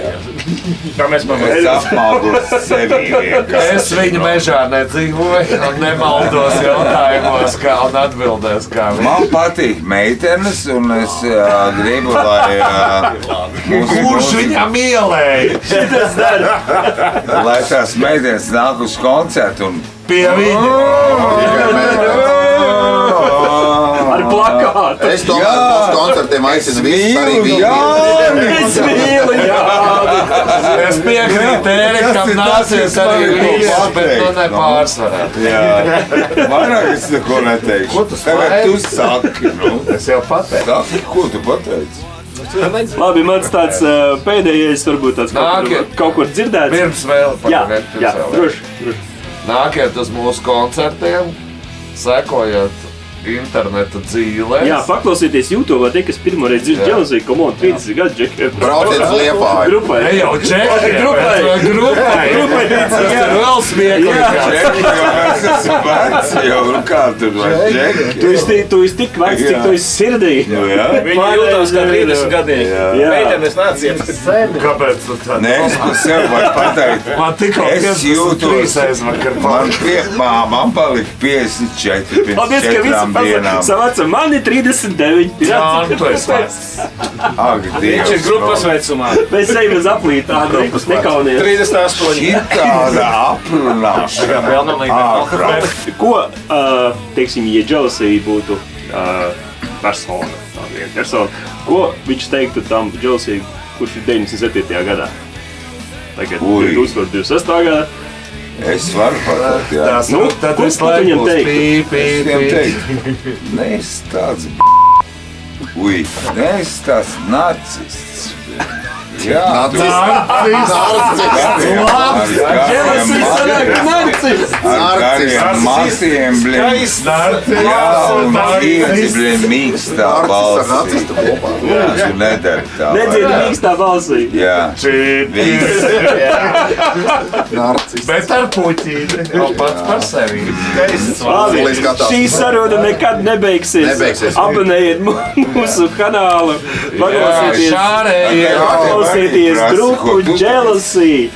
Kā mēs Es apmaldos sevi vienkārši. Es viņu mežā nedzīvoju un nemaldos jautājumos kā un atbildēs kā viņš. Man patīk meitenes, un es gribu, lai... Kurš viņam ielēja? Lai tās meitenes nāk uz koncertu un... Pie viņa. Ar plakātu. Es tomēr uz koncertiem aicinu visus arī viņu. Es mīlu, jā. Es piekrītu Ērikam nācies arī vīrs, bet nepārsvarēt. Jā, vairāk es neko neteikšu. Ko tu Tagad tu saki, Es jau pateicu. Saki, ko tu pateici? Labi, mans tāds pēdējais, varbūt tāds kaut kur dzirdēts. Pirms vēl pagaidīt. Jā, droši. Nākiet uz mūsu koncertiem, sekojiet interneta dzīvēs. Jā, paklausieties YouTube, tie, kas pirmo reizi dzird Jealousy, come on, 30 gadu džekiem. Brauciet uz Liepāju. Grupai. Ne jau džekiem, Grupai. Grupai. Tas ir vēl smieklīgi. Es esmu vecs jau, nu kā tur vairs džeki? Tu esi tik vecs, cik tu esi sirdī. Nu jā. Viņi jūtas kā 30 gadīgi. Jā. Meitenes nāciet. Kāpēc tu tā? Nē, es par sevi varu pateikt. Man tikko Es jūtos, 53 aizvakar man palika 54 pirms Paldies, ka 4 visi dienām. savāca. Man ir 39. Jā, tu esi vecs. Ak, Viņš ir Dievs. grupas vecumā. Mēs ejam uz aplīt, Andrejs, nekaunies. 38. Šitāda aprunāšana. Ko, teiksim, ja Jealousy būtu persona, tā viena persona, ko viņš teiktu tam Jealousy, kurš ir 97. gadā? Tagad 2026. gadā. Es varu pateikt, jā. Nu, tad ko es tu viņam laikos teiktu? Viņam teikt, neesi tāds neesi tāds nacists. Jā, ar gariem matiem, jā, un pieci, mīkstā balsī. Jā, tu nedari tā. Nedziedi mīkstā balsī. Jā, viss. Bet ar puķīti. Jau pats par sevi. Labi, šī saruna nekad nebeigsies. Abonējiet mūsu kanālu. Paklausieties grupu Jealousy.